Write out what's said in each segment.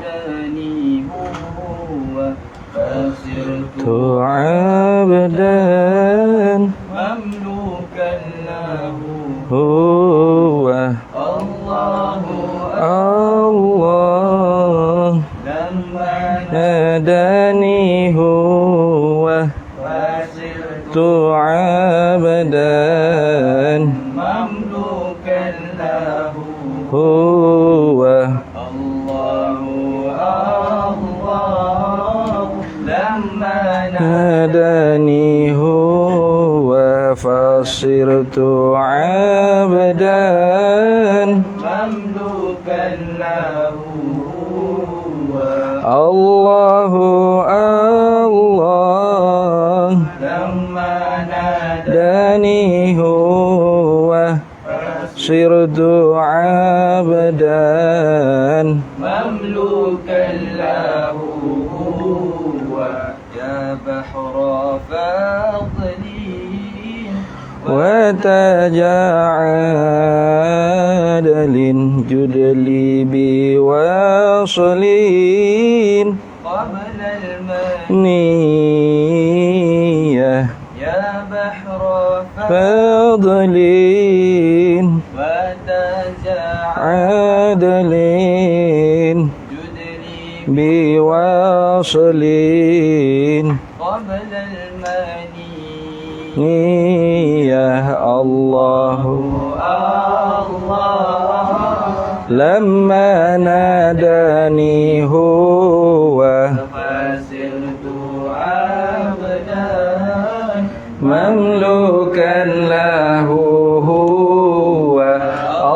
هداني هو فصرت عبدا مملوكا له هو الله الله لما هداني هو فصرت عبدا مملوكا له هو الله الله لما هداني هو فصرت عبدا مملوكا له الله الله لما داني هو صرت عبدا مملوكا له يا بحر فاضلي وتجاعل جدلي بواصلين قبل الماء نية يا بحر فاضلين وتجعل عدلين جدري بواصلين قبل الماني نية الله الله لما ناداني هو فصرت عبدا مملوكا له هو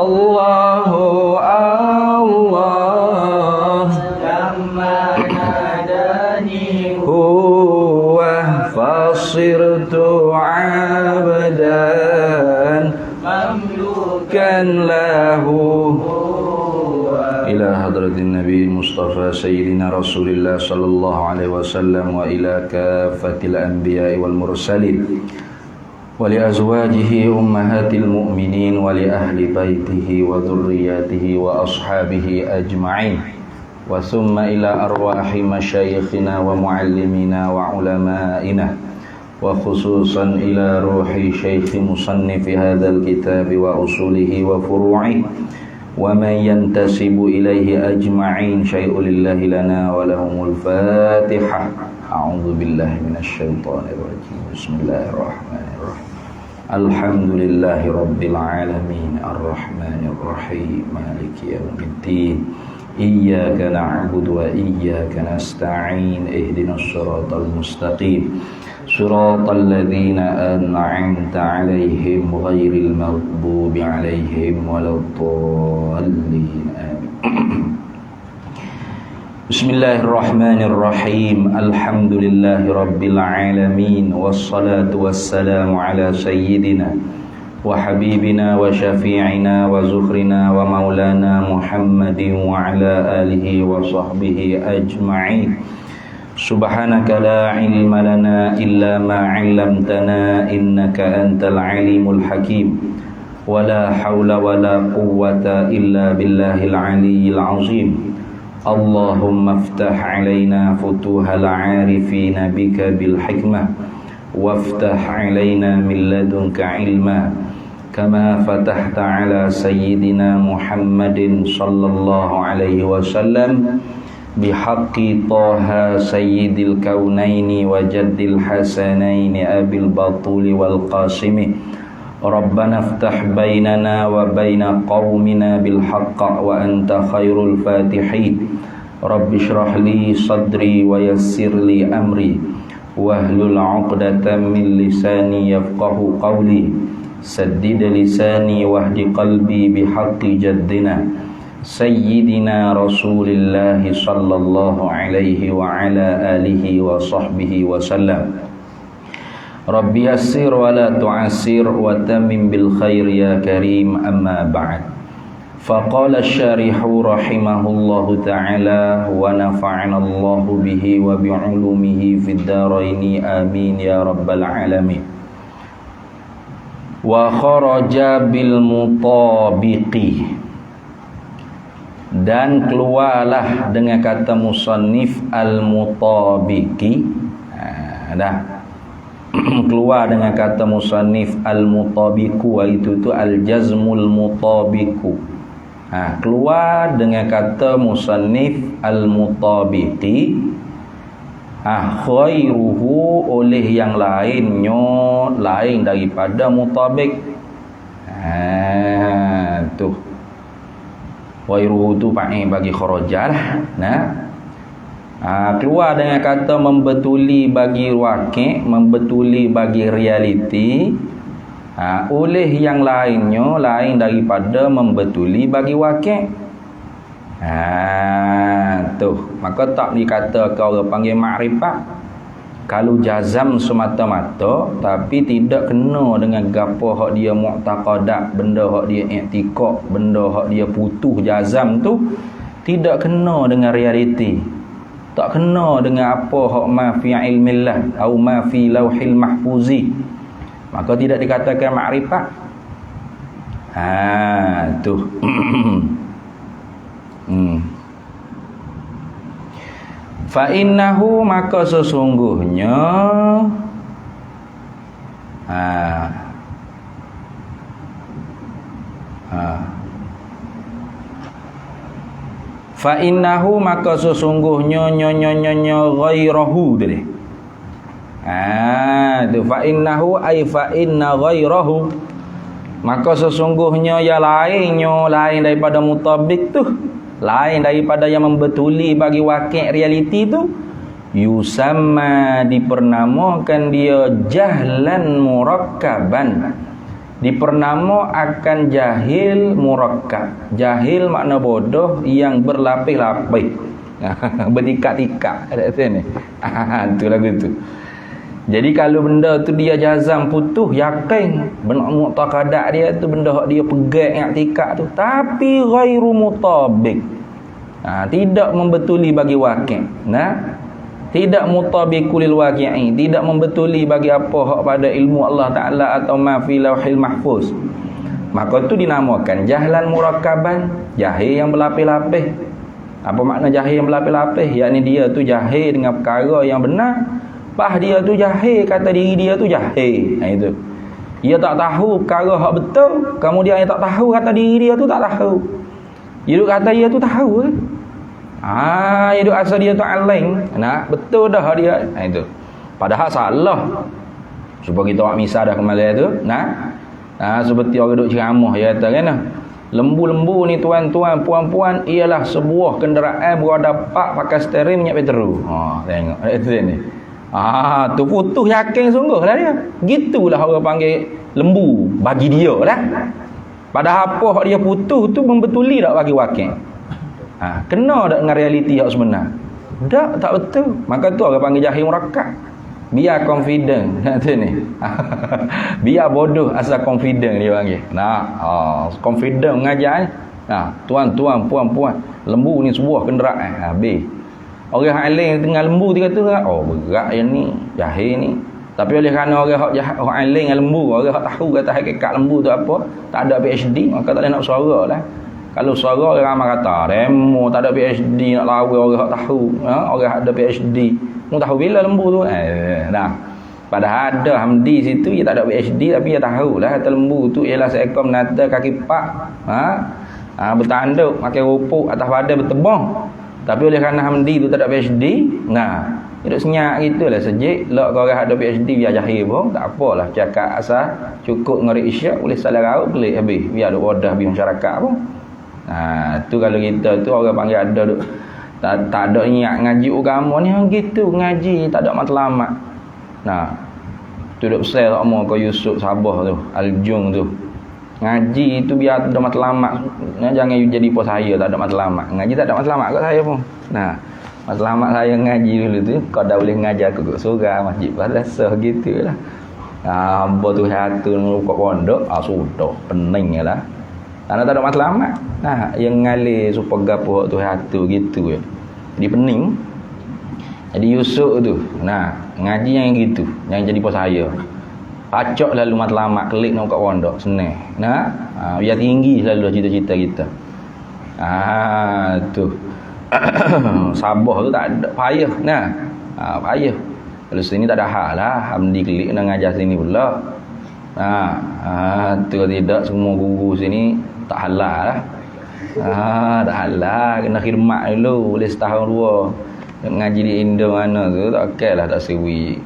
الله الله لما ناداني هو فصرت عبدا مملوكا له إلى حضرة النبي المصطفى سيدنا رسول الله صلى الله عليه وسلم وإلى كافة الأنبياء والمرسلين ولأزواجه أمهات المؤمنين ولأهل بيته وذرياته وأصحابه أجمعين وثم إلى أرواح مشايخنا ومعلمينا وعلمائنا وخصوصا إلى روح شيخ مصنف هذا الكتاب وأصوله وفروعه ومن ينتسب إليه أجمعين شيء لله لنا ولهم الفاتحة أعوذ بالله من الشيطان الرجيم بسم الله الرحمن الرحيم الحمد لله رب العالمين الرحمن الرحيم مالك يوم الدين إياك نعبد وإياك نستعين اهدنا الصراط المستقيم صراط الذين أنعمت عليهم غير المغضوب عليهم ولا الضالين آمين بسم الله الرحمن الرحيم الحمد لله رب العالمين والصلاة والسلام على سيدنا وحبيبنا وشفيعنا وزخرنا ومولانا محمد وعلى آله وصحبه أجمعين سبحانك لا علم لنا إلا ما علمتنا إنك أنت العليم الحكيم ولا حول ولا قوة إلا بالله العلي العظيم اللهم افتح علينا فتوح العارفين بك بالحكمة وافتح علينا من لدنك علما كما فتحت على سيدنا محمد صلى الله عليه وسلم بحق طه سيد الكونين وجد الحسنين أبي البطول والقاسم ربنا افتح بيننا وبين قومنا بالحق وأنت خير الفاتحين رب اشرح لي صدري ويسر لي أمري واحلل عقدة من لساني يفقه قولي سدد لساني واهد قلبي بحق جدنا سيدنا رسول الله صلى الله عليه وعلى آله وصحبه وسلم رب يسر ولا تعسر وتمم بالخير يا كريم أما بعد فقال الشارح رحمه الله تعالى ونفعنا الله به وبعلومه في الدارين آمين يا رب العالمين وخرج بالمطابق Dan keluarlah dengan kata musannif al-mutabiqi. Dah. Keluar dengan kata musannif al-mutabiqu, itu al-jazmul mutabiqu. Keluar dengan kata musannif al-mutabiqi. Khairuhu, oleh yang lainnya, lain daripada mutabiq. Tu khairuhu tu fa'il bagi kharajah. Keluar dengan kata membetuli bagi waqi', membetuli bagi realiti, oleh yang lainnya, lain daripada membetuli bagi waqi'. Tu maka tak dikata kau orang panggil makrifat kalau jazam semata-mata, tapi tidak kena dengan gapo hak dia mu'taqadat, benda hak dia i'tiqad, benda hak dia putuh jazam tu tidak kena dengan realiti, tak kena dengan apa hak ma fi ilmillah atau ma fi lauhil mahfuzi, maka tidak dikatakan makrifat. Tu fa innahu, maka sesungguhnya fa innahu, maka sesungguhnya nyonya ghairahu tadi. Tu fa innahu ay fa inna ghairahu, maka sesungguhnya yang lainnya, lain daripada mutabiq tu, lain daripada yang membetuli bagi waqi' realiti tu, yusamma, dipernamakan dia jahlan murakkaban, dipernama akan jahil murakkab. Jahil makna bodoh yang berlapis-lapis, bertikat-tikat ada sini. Tu lagu tu. Jadi kalau benda tu dia jazam putuh yakin, benda mu'taqadat dia tu, benda hak dia pegang i'tikad tu, tapi ghairu mutabiq, tidak membetuli bagi waqi', tidak mutabiqul waqi'i, tidak membetuli bagi apa hak pada ilmu Allah Ta'ala atau ma fi lauhil mahfuz, maka tu dinamakan jahlan murakkaban, jahil yang berlapis-lapis. Apa makna jahil yang berlapis-lapis? Yakni dia tu jahil dengan perkara yang benar, dia tu jahil, kata diri dia tu jahil. Itu dia tak tahu perkara hak betul, kemudian dia tak tahu kata diri dia tu tak tahu. Dia kata dia tu tahu. Dia asal dia tu alim. Betul dah dia. Itu padahal salah. Supaya kita buat misal dah kembali tu. Seperti orang duduk ceramah, dia kata kan, lembu-lembu ni tuan-tuan, puan-puan, ialah sebuah kenderaan beroda 4 pakai steering minyak petrol. Tengok itu ni. Tu putus yakin sungguh lah dia. Gitulah orang panggil lembu bagi dia lah. Padahal apa dia putus tu membetuli tak bagi waqi'. Kena tak dengan realiti yang sebenar? Tak betul. Maka tu orang panggil jahil murakkab. Biar confident kata ni. Biar bodoh asal confident dia panggil. Confident mengajar ni. Tuan-tuan, puan-puan, lembu ni sebuah kenderaan. Habis. Orang alim tengah lembu dia kata, berat yang ni, jahil ni. Tapi oleh kerana orang alim dengan lembu, orang tahu kata hakikat lembu tu apa, tak ada PhD, maka tak boleh nak suara lah. Kalau suara orang ramai kata, remo tak ada PhD nak lawa orang tahu, orang ada PhD. Mu tahu bila lembu tu? Padahal ada Hamdi situ, dia tak ada PhD tapi dia tahulah kata lembu tu ialah seekor menata kaki 4. Bertanduk, makan rupuk atas badan bertebang. Tapi oleh kerana Hamdi tu tak ada PhD, hidup senyap gitulah, sejik. Lak kau orang ada PhD biar jahil pun tak apalah, cakap asal cukup ngeri isyak, boleh salah raut boleh habis, biar ada wadah bi masyarakat pun. Tu kalau kita tu orang panggil ada tak ada niat ngaji agama ni gitu, ngaji tak ada matlamat. Tu duk sel tak mau kau Yusuf Sabah tu, Aljung tu. Ngaji itu biar ada matlamat. Jangan jadi pos saya tak ada matlamat. Ngaji tak ada matlamat kat saya pun. Matlamat saya ngaji dulu tu, kau dah boleh ngajar aku kat surau masjid madrasah gitulah. Hamba tu satu kat pondok, sudah pening lah. Karena tak ada matlamat. Yang ngalir supaya gapo tu satu gitu je. Jadi pening. Jadi Yusuf tu, ngaji yang gitu, yang jadi pos saya. Pacok lalu matlamat, kelik nak kat pondok senang. Biar tinggi selalu cita-cita kita. Tu. Sabah tu tak ada payah nah. Payah. Kalau sini tak ada hal lah. Hamdi klik nak ngajar sini pula. Tu tidak semua guru sini tak halal lah. Tak halal, kena khidmat dulu boleh setahun dua. Ngaji di Indo mana tu tak okey lah, tak sewi.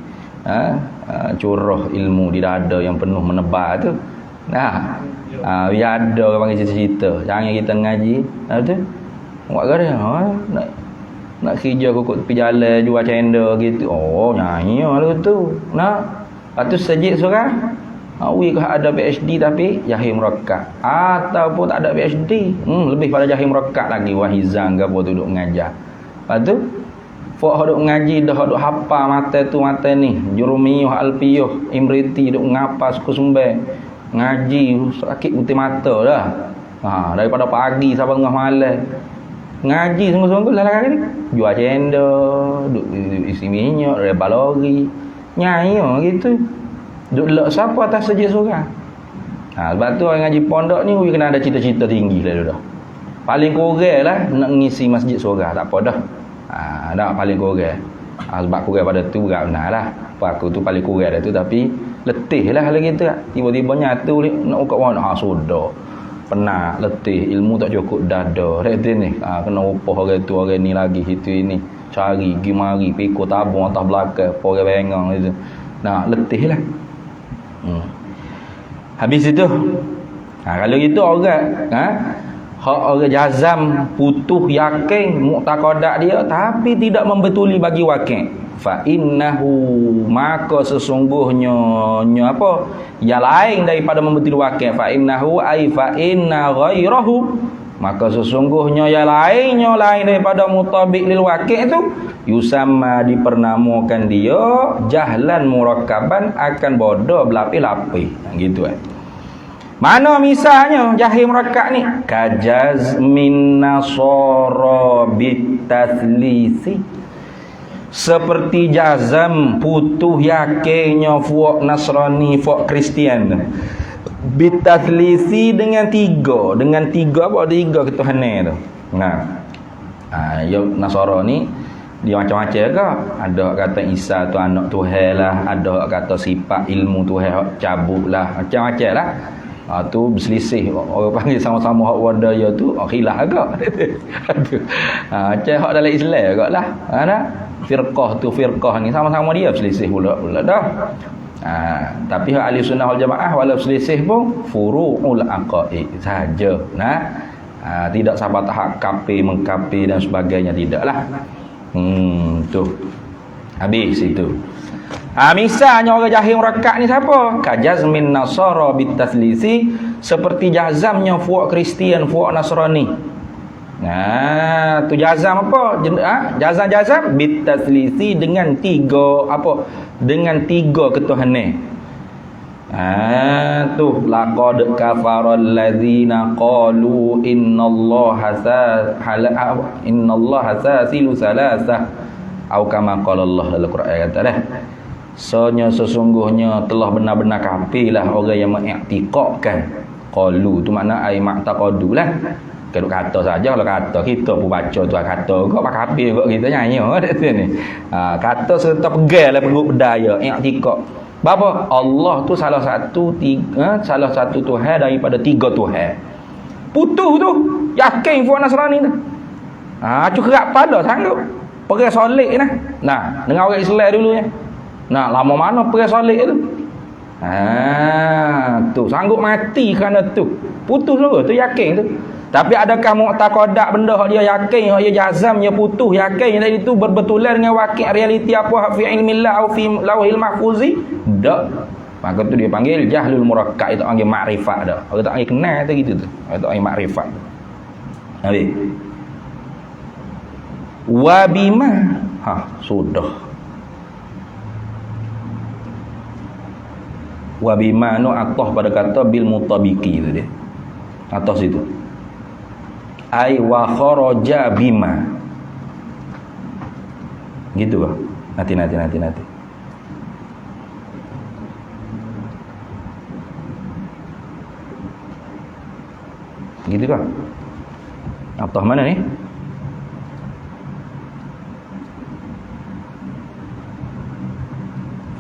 Curah ilmu di dada yang penuh menebar tu. Biar ada orang panggil cerita-cerita. Jangan kita ngaji, tu. Buat ke dia? Nak kerja kukut tepi jalan jual cendol gitu. Oh, nyanyi lah tu. Lepas tu sejid seorang. Awi kah ada PhD tapi jahil merakat, ataupun tak ada PhD, lebih pada jahil merakat lagi, wahizan ke apa tu duduk mengajar. Lepas tu fok duduk mengaji dah duduk hafal mata tu mata ni, jurumiyuh alfiyuh imriti duduk ngapa suku sumber ngaji sakit putih mata dah. Daripada pagi sampai tengah malam ngaji sungguh-sungguh lah ni jual cendol, duduk isi minyak, rebal lori, nyanyi gitu. Duk lek siapa atas sejid seorang. Sebab tu orang ngaji pondok ni kena ada cita-cita tinggi lah dah. Paling kurang lah nak ngisi masjid seorang, tak apa dah. Dah paling kurang. Sebab kurang pada tu berat benar lah. Apa aku tu paling kurang dah tu, tapi letih lah kalau kita. Tiba-tiba nyatu nak ukat mana, sudah. Penat, letih, ilmu tak cukup dada. Retin ni, kena upah orang tu orang ni lagi, situ ini. Cari, pergi mari, pikul tabung atas belakang, orang bengang gitu. Letih lah. Habis itu kalau gitu orang orang jazam putuh yakin mu'taqadat dia tapi tidak membetuli bagi wakil, fa innahu, maka sesungguhnya apa yang lain daripada membetuli wakil, fa innahu ay fa inna ghairahu, maka sesungguhnya yang lainnya lain daripada mutabik lil wakil itu yusamma, dipernamakan dia jahlan murakkaban, akan bodoh berlapis-lapis gitu Mana misalnya jahil murakkab ni? Kajazmin nasara bitathlisi, seperti jazam putuh yakinnya fuak Nasrani fuak Kristian bitathlisi dengan tiga apa tiga ketuhanan tu. Nasara ni dia macam-macam ke? Ada kata Isa tu anak Tuhan lah, ada kata sifat ilmu Tuhan cabut lah, macam-macam lah. Tu berselisih, orang panggil sama-sama hak wadaya tu khilaf agak. Macam hak dalam Islam agak lah. Firqah tu firqah ni sama-sama dia berselisih pula dah. Tapi hak ahli sunnah wal jamaah walau berselisih pun furu'ul aqaid saja. Tidak sampai tahap kafir mengkafir dan sebagainya, tidaklah. Tu habis itu. Misalnya orang jahil murakkab ni siapa? Kajazmin nasara bitathlisi, seperti jazamnya fuak Kristian fuak Nasrani. Tu jazam apa? Jazam bitathlisi dengan tiga apa? Dengan tiga ketuhanan. Tu laqad kafara allazina qalu innallaha sasilu salasah, atau kama qala Allah dalam Quran kata dah. Sesungguhnya telah benar-benar kafir lah orang yang mengiktikadkan. Qalu tu makna ai ma'taqadu lah. Kalau kata saja, kalau kata kita pun baca tu kata kok kafir kok kita nyanyi kat sini. Kata serta pegang lah perut berdaya iktikad. Bapa Allah tu salah satu Tuhan daripada tiga Tuhan. Putuh tu yakin fuan Nasrani tu. Cukup pada sanggup. Pergi solik dengan orang Islam dulunya. Lama mana pergi solik tu? Tu sanggup mati kerana tu. Putuh tu yakin tu. Tapi adakah mu'taqadat benda hak dia yakin, hak dia jazam, dia putuh yakin dari itu berbetulan dengan wakil realiti apa fi ilmillah atau fi lauhil mahfuzi? Tak. Maka tu dia panggil jahlul murakkab, itu panggil makrifat dah. Orang tak panggil kenal tu gitu tu. Orang tak panggil makrifat. Habis. Wa bima. Sudah. Wa bima nu atah pada kata bil mutabiqi tu dia. Atas itu. Ai wa kharaja bima. Gitu kah? Nanti. Gitu kah? Atah mana ni?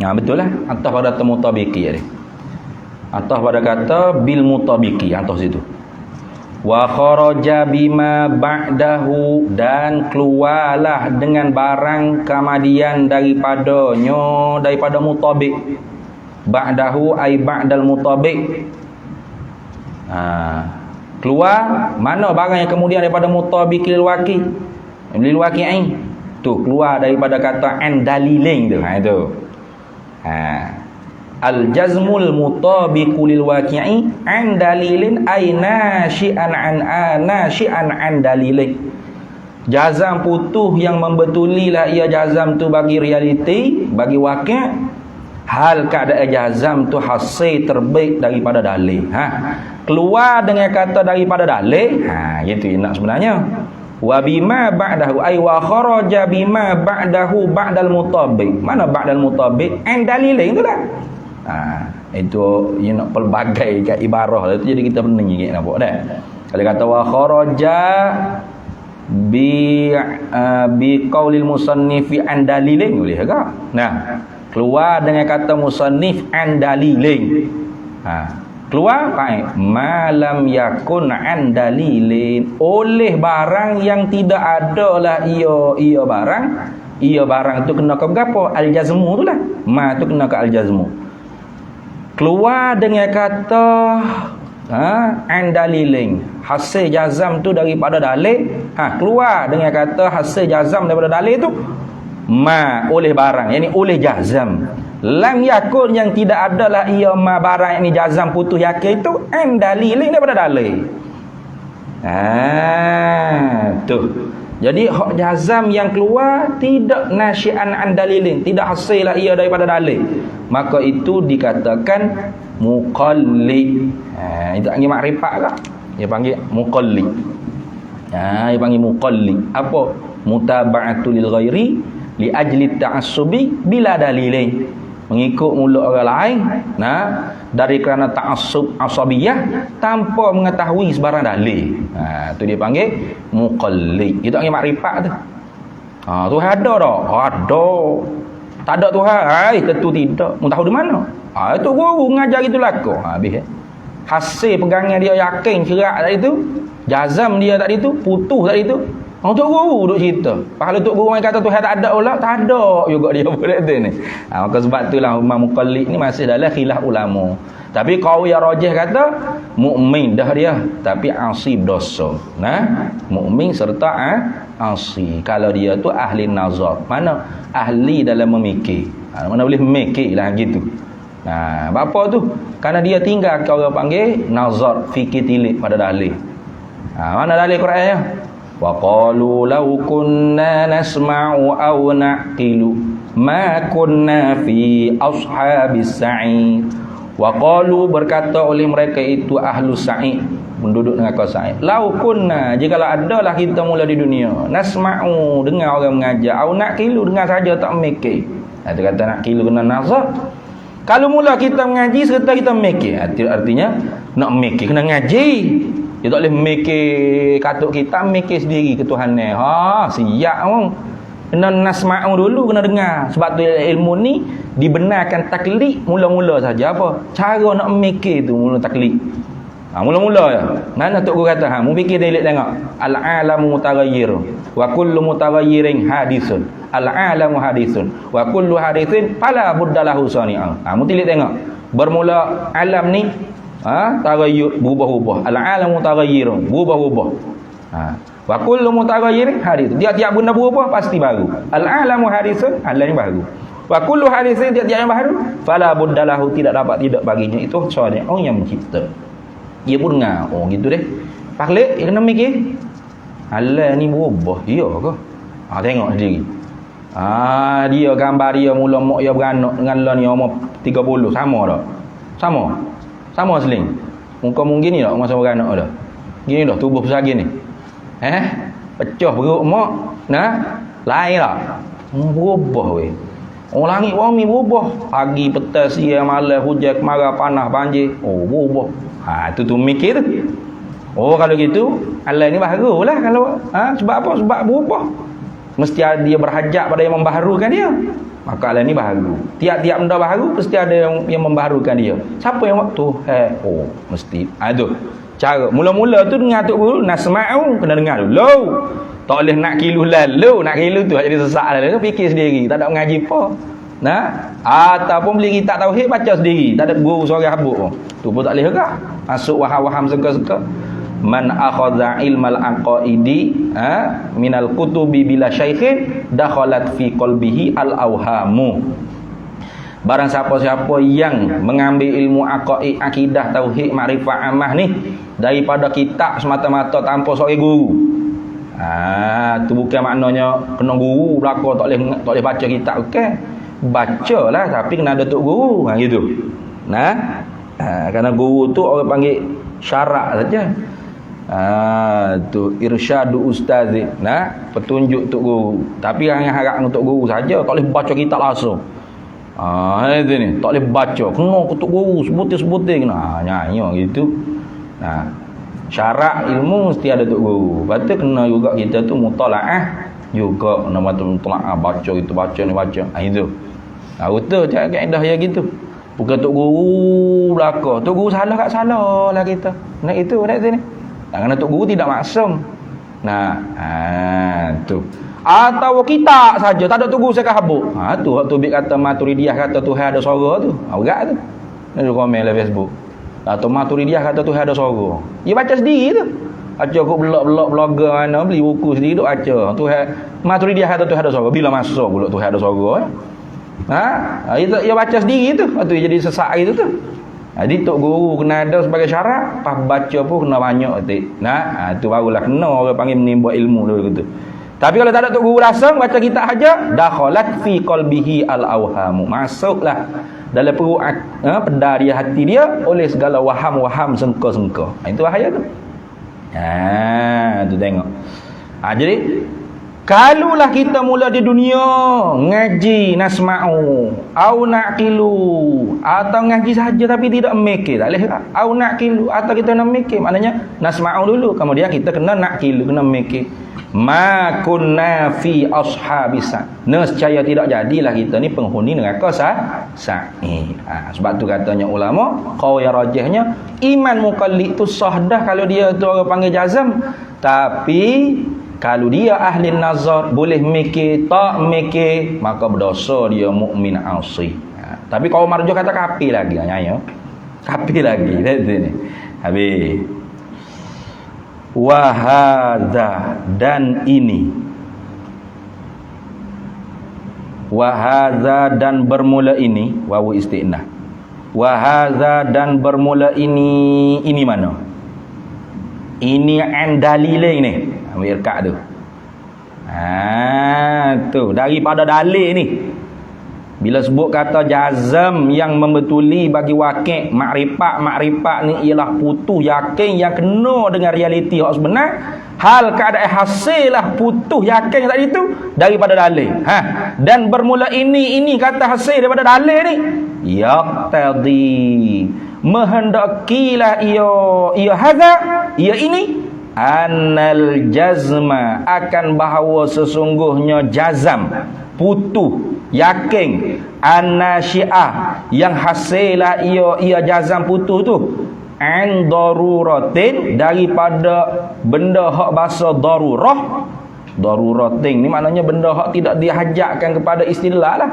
Betul lah. Atah pada kata mutabiki tadi. Atah pada kata bil mutabiki. Atah situ. Wa kharaja bima ba'dahu, dan keluarlah dengan barang kemudian daripada mutabik. Ba'dahu ay ba'dal mutabik. Keluar mana barang yang kemudian daripada mutabik lil waqi. Lil waqi'i. Tu keluar daripada kata an dalilin tu. Itu. Al-jazmul mutabiqu lil waqi'i an dalilin ay nashi'an an dalilin. Jazam putuh yang membetulilah ia jazam tu bagi realiti, bagi waqi', hal keadaan jazam tu hasil terbit daripada dalil. Keluar dengan kata daripada dalil. Gitu nak sebenarnya. Wa bima ba'dahu ay wa kharaja bima ba'dahu ba'dal mutabiq. Mana ba'dal mutabiq? An dalilin tu lah. Itu nak pelbagai kat ibarah tu, jadi kita pening sikit nampak dah. Kalau kata wa kharaja bi qaulil musannifi an dalilin boleh ke? Keluar dengan kata musannif an dalilin. Keluar baik malam yakun an dalilin, oleh barang yang tidak ada lah ia barang tu kena ke berapa? Al jazmu tu lah. Ma tu kena ke al jazmu. Keluar dengan kata an dalilin, hasil jazam tu daripada dalil. Keluar dengan kata hasil jazam daripada dalil tu ma oleh barang, yakni oleh jazam. Lam yakun yang tidak adalah ia ma barang yang jazam putus yakin itu an dalilin daripada dalil. Tu. Jadi hak jazam yang keluar tidak nasyi'an an dalilin, tidak hasil lah ia daripada dalil, maka itu dikatakan muqallid. Itu panggil makrifat tak? Dia panggil muqallid. Dia panggil muqallid. Apa? Mutaba'atu lil ghairi li ajli ta'assubi bila dalilin. Mengikut mulut orang lain dari kerana ta'assub asabiyah tanpa mengetahui sebarang dalil. Tu dia panggil muqallid. Itu panggil makrifat tu. Tuhan ada tak? Ada. Tak ada Tuhan? Tentu tidak. Mu tahu di mana? Itu guru mengajar itu laku. Habis. Hasil pegangan dia yakin cerak tadi tu, jazam dia tadi tu, putus tadi tu. Untuk guru duk cerita. Kalau untuk guru yang kata Tuhan tak ada pula, tak ada juga dia boleh tu ni. Maka sebab itulah Imam Muqallid ni masih dalam khilaf ulama. Tapi kau yang rajih kata mukmin dah dia, tapi asi dosa. Mukmin serta asi. Kalau dia tu ahli nazar. Mana ahli dalam memikir. Mana boleh memikir lah gitu. Apa tu? Karena dia tinggal kau orang panggil nazar, fikir tilik pada dalil. Mana dalil Qurannya? Wa qalu law kunna nasma'u aw naqilu ma kunna fi ashabis sa'id. Wa qalu, berkata oleh mereka itu ahlu sa'id, penduduk neraka sa'id, law kunna, jikalau adalah kita mula di dunia, nasma'u, dengar orang mengajar, aw naqilu, dengar saja tak mikir. Itu kata naqilu kena nazar. Kalau mula kita mengaji serta kita mikir, artinya nak mikir kena ngaji. Dia tak boleh mikir katuk kita, mikir sendiri ke Tuhan ni. Siap orang. Kena nasma'u dulu, kena dengar. Sebab tu ilmu ni dibenarkan taklid mula-mula saja. Apa? Cara nak mikir tu mula taklid. Mula-mula ya. Mana Tok Guru kata, mu fikir dia tengok. Al-alamu mutaghayyir wa kullu mutaghayyirin hadisun. Al-alamu hadisun wa kullu hadisin fala buddalahu sani'an. Mu tilik tengok. Bermula alam ni taghayyur, berubah-ubah. Al-alamu taghayyirun, berubah-ubah. Wa kullu mutaghayyirin hadis. Tiap-tiap benda berubah pasti baru. Al-alamu hadisun, alam yang baru. Wa kullu hadisin, tiap-tiap yang baru, fala buddalahu, tidak dapat tidak baginya itu soalnya orang yang mencipta. Dia pun dengar, gitu deh. Paklik, dia kena mikir. Alam ni berubah, iya ke? Tengok sendiri. Dia gambar dia mula mak dia beranak dengan lah ni umur 30, sama tak? Sama seling. Muka mungkin ni tak masa beranak dah. Gini dah tubuh besar gini. Pecah perut mak. Lain tak? Berubah weh. Orang langit bumi berubah. Pagi, petang, siang, malam, hujan, kemarau, panas, banjir. Berubah. Itu tu mikir tu. Oh kalau gitu Allah ni baharulah kalau sebab apa? Sebab berubah. Mesti dia berhajat pada yang membaharukan dia. Maka Allah ni baharu. Tiap-tiap benda baharu mesti ada yang membaharukan dia. Siapa yang waktu? Oh, mesti. Tu. Cara mula-mula tu dengar Tok Guru nasma'u kena dengar dulu. Tak boleh nak kilu lalu, nak kilu tu jadi sesak lalu fikir sendiri, tak ada mengaji apa. Nah, ataupun beli kitab tauhid baca sendiri, tak ada guru seorang habuk. Tu pun tak boleh juga. Masuk waham-waham suka-suka. Man akhadha ilmal aqaidi minal kutubi bila syaikhin dakhalat fi qalbihi al awhamu. Barang siapa-siapa yang mengambil ilmu aqaid, akidah, tauhid, makrifat amah ni daripada kitab semata-mata tanpa seorang guru. Tu bukan maknanya kena guru belaka tak boleh baca kitab bukan. Bacalah tapi kena ada tok guru. Gitu. Kerana guru tu orang panggil syarak saja. Tu irsyadu ustazi. Petunjuk tok guru. Tapi yang harap untuk guru saja tak boleh baca kitab langsung. Itu ni, tak boleh baca. Kena tok guru sebutir-sebutir kena. Nyanyi gitu. Syarat ilmu mesti ada tok guru. Lepas tu kena juga kita tu mutalaah juga kena mutalaah baca gitu, baca ni baca. Itu. Betul cakap kaedah ya gitu. Bukan tok guru belaka. Tok guru salah kat salah lah kita. Nak itu nak sini. Kerana tok guru tidak maksum. Tu. Atau kita saja tak ada tok guru saya habuk. Tu waktu bik kata Maturidiyah kata Tuhan ada suara tu. Berat tu. Ni komen dalam Facebook. Atau Maturidiyah kata Tuhan ada suara. Dia baca sendiri tu. Baca kok blog-blog blogger mana beli buku sendiri duk baca. Tuhan Maturidiyah kata Tuhan ada suara. Bila masuk pula Tuhan ada suara dia baca sendiri tu. Lepas tu jadi sesak gitu tu. Jadi tok guru kena ada sebagai syarat, pas baca pun kena banyak tu. Tu barulah kena orang panggil menimba ilmu dulu gitu. Tapi kalau tak ada tok guru langsung baca kitab aja, dakhalat fi qalbihi al-awhamu. Masuklah dalam perut pedar dia hati dia oleh segala waham-waham sengka-sengka. Itu bahaya tu. Tu tengok. Jadi kalulah kita mula di dunia ngaji nasma'u au naqilu atau ngaji saja tapi tidak mikir, tak boleh au naqilu atau kita nak mikir, maknanya nasma'u dulu kemudian kita kena naqilu, kena mikir. Ma kunna fi ashabisa. Nescaya tidak jadilah kita ni penghuni neraka sa'id. Sebab tu katanya ulama, qaul yang rajihnya iman muqallid tu sah dah kalau dia tu orang panggil jazam. Tapi kalau dia ahli nazar boleh mikir, tak mikir maka berdosa dia mukmin asi. Tapi kaum marjuh kata kafir lagi ya. Kafir lagi ni. Habis. Wa hadza dan ini. Wa hadza dan bermula ini, wawu istinah. Wa hadza dan bermula ini mana? Ini an dalil ni. Ambil kat tu. Tu daripada dalil ni. Bila sebut kata jazam yang membetuli bagi wakil makrifat ni ialah putus yakin yang kena dengan realiti hak sebenar. Hal keadaan hasil lah putus yakin yang tadi tu daripada dalil. Dan bermula ini kata hasil daripada dalil ni. Yaqtadi menghendakilah ia hadza ia ini annal jazma akan bahawa sesungguhnya jazam putuh yakin annasyiah yang hasilah ia jazam putuh tu an daruratin daripada benda hak bahasa daruratin ni maknanya benda hak tidak dihajatkan kepada istidlal lah.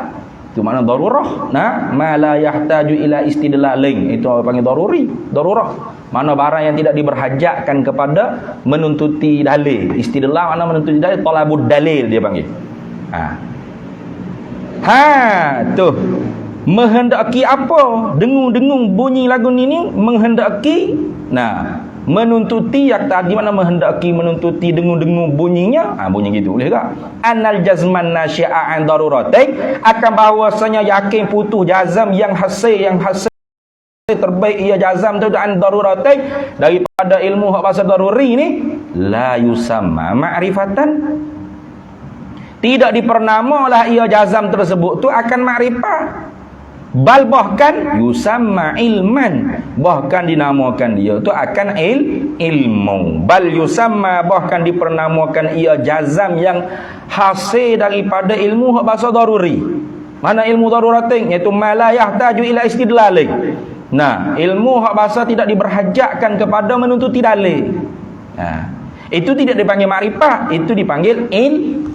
Itu makna darurah. Ma la yahtaju ila istidlalin. Itu orang panggil darurah. Mana barang yang tidak diberhajatkan kepada menuntuti dalil. Istidlal makna menuntuti dalil, talabud dalil dia panggil. Tu. Menghendaki apa? Dengung-dengung bunyi lagu ni menghendaki. Menuntuti yang tadi mana menghendaki menuntuti dengung-dengung bunyinya bunyi gitu boleh tak? Anal jazman nasyi'a an daruratain akan bahawasanya yakin putus jazam yang hasil terbaik ia jazam tu an daruratain daripada ilmu hak bahasa daruri ni la yusamma ma'rifatan tidak dipernamalah ia jazam tersebut tu akan makrifat. Bal bahkan yusamma ilman, bahkan dinamakan dia tu akan ilmu. Bal yusamma, bahkan dipernamakan ia jazam yang hasil daripada ilmu hak bahasa daruri. Mana ilmu daruratin, iaitu ma la yahtaju ila istidlal. Nah, ilmu hak bahasa tidak diberhajatkan kepada menuntuti dalil. Itu tidak dipanggil makrifah, itu dipanggil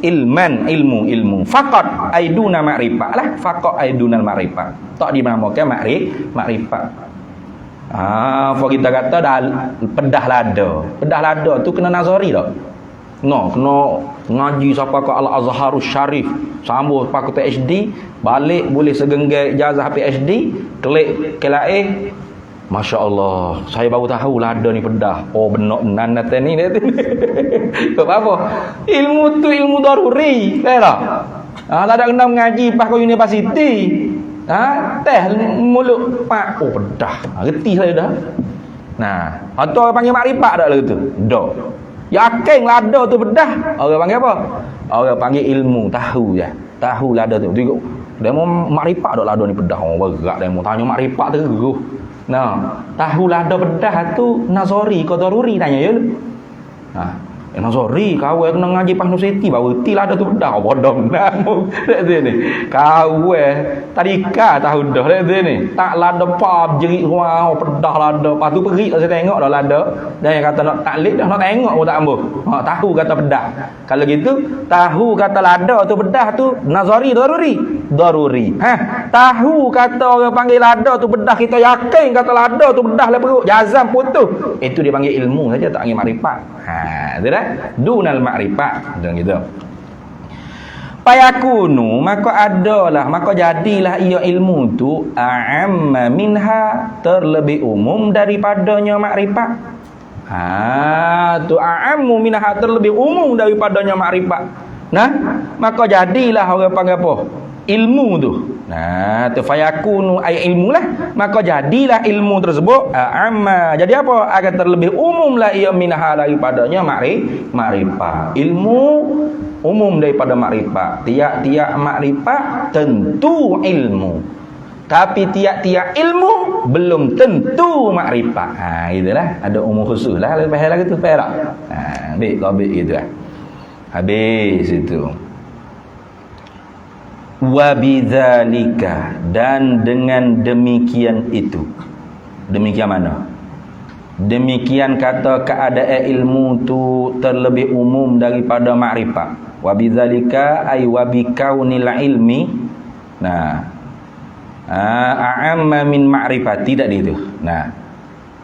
ilman, ilmu. Faqat aiduna makrifah lah, faqat aidunal makrifah. Tak dinamakan makrifah. Kalau kita kata pedah lada. Pedah lada tu kena nazari tak? No, kena ngaji siapa ke Al-Azharus Syarif, sambung fakultas HD, balik boleh segenggai ijazah PhD, klik KLAE. Masya Allah, saya baru tahu lada ni pedah. Oh benar nanti ni. Apa? Ilmu tu ilmu daruri, tak? Tak ada kena mengaji pas ke universiti. Teh mulut pak. Oh pedah. Reti saya dah. Nah, atau orang panggil makrifat tak lah tu? Dah. Yakin lada tu pedah. Orang panggil apa? Orang panggil ilmu, tahu je. Tahu lada tu. Tengok. Dia mau makrifat tak lada ni pedah. Oh berat dia mau tanya makrifat terus. Nah, tahu lada pedah tu nazari ke daruri tanya ya lu. Nazari kau kena ngaji pas universiti baru reti lada tu pedah. Bodoh namu. Dak sini. Kau tadika tahu dah dak sini. Tak lada pap jerit wow pedah lada. Pas tu pergi saya tengok dah lada. Dan yang kata nak taklid dah nak tengok pun tak ambuh. Tahu kata pedah. Kalau gitu tahu kata lada tu pedah tu nazari daruri. Tahu kata orang panggil lada tu bedah, kita yakin kata lada tu bedah lah perut, jazam putus. Itu dipanggil ilmu saja, tak panggil makrifat. Betul tak? Dunal makrifat. Macam gitu. Payakunu, maka adalah, maka jadilah ia ilmu tu a'amma minha, terlebih umum daripadanya makrifat. Tu a'ammu minha, terlebih umum daripadanya makrifat. Nah, maka jadilah orang panggil apa? Ilmu tu. Nah, tu fayakunu ay ilmu lah, maka jadilah ilmu tersebut amma. Jadi apa? Akan terlebih umumlah ia minha daripadanya makrifat. Ilmu umum daripada makrifat. Tiap-tiap makrifat tentu ilmu. Tapi tiap-tiap ilmu belum tentu makrifat. Itulah ada umum khusus lah. Lepas lagi tu perak. Ambil topik gitulah. Habis itu. Wa bidzalika, dan dengan demikian itu. Demikian mana? Demikian kata keadaan ilmu tu terlebih umum daripada makrifat. Wa bidzalika ay wa bikaunil ilmi. Nah, a'amma min ma'rifat, tidak itu. Nah,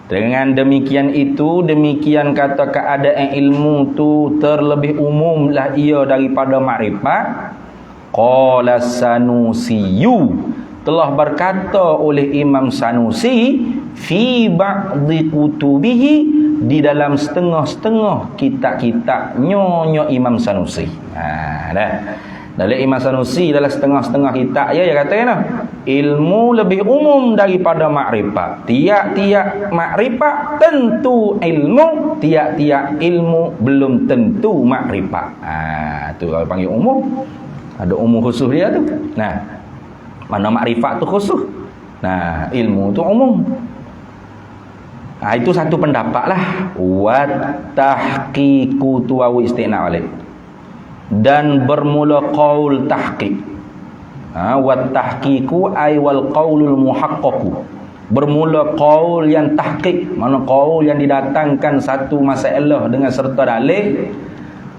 dengan demikian itu, demikian kata keadaan ilmu tu terlebih umum lah ia daripada makrifat. Qala Sanusiyu, telah berkata oleh Imam Sanusi fi ba'dhi kutubihi, di dalam setengah-setengah kitab-kitabnya Imam Sanusi. Dah. Dalam Imam Sanusi dalam setengah-setengah kitab dia kata kan, ilmu lebih umum daripada makrifat. Tiap-tiap makrifat tentu ilmu, tiap-tiap ilmu belum tentu makrifat. Tu kalau panggil umum. Ada umum khusus dia tu. Nah, mana makrifat tu khusus. Nah, ilmu tu umum. Itu satu pendapat lah. Wa tahqiqu tu wa istina' alaih. Dan bermula qaul tahqiq. Wa tahqiqu ay wal qaulul muhaqqaqu. Bermula qaul yang tahqiq, mana qaul yang didatangkan satu masalah dengan serta dalil.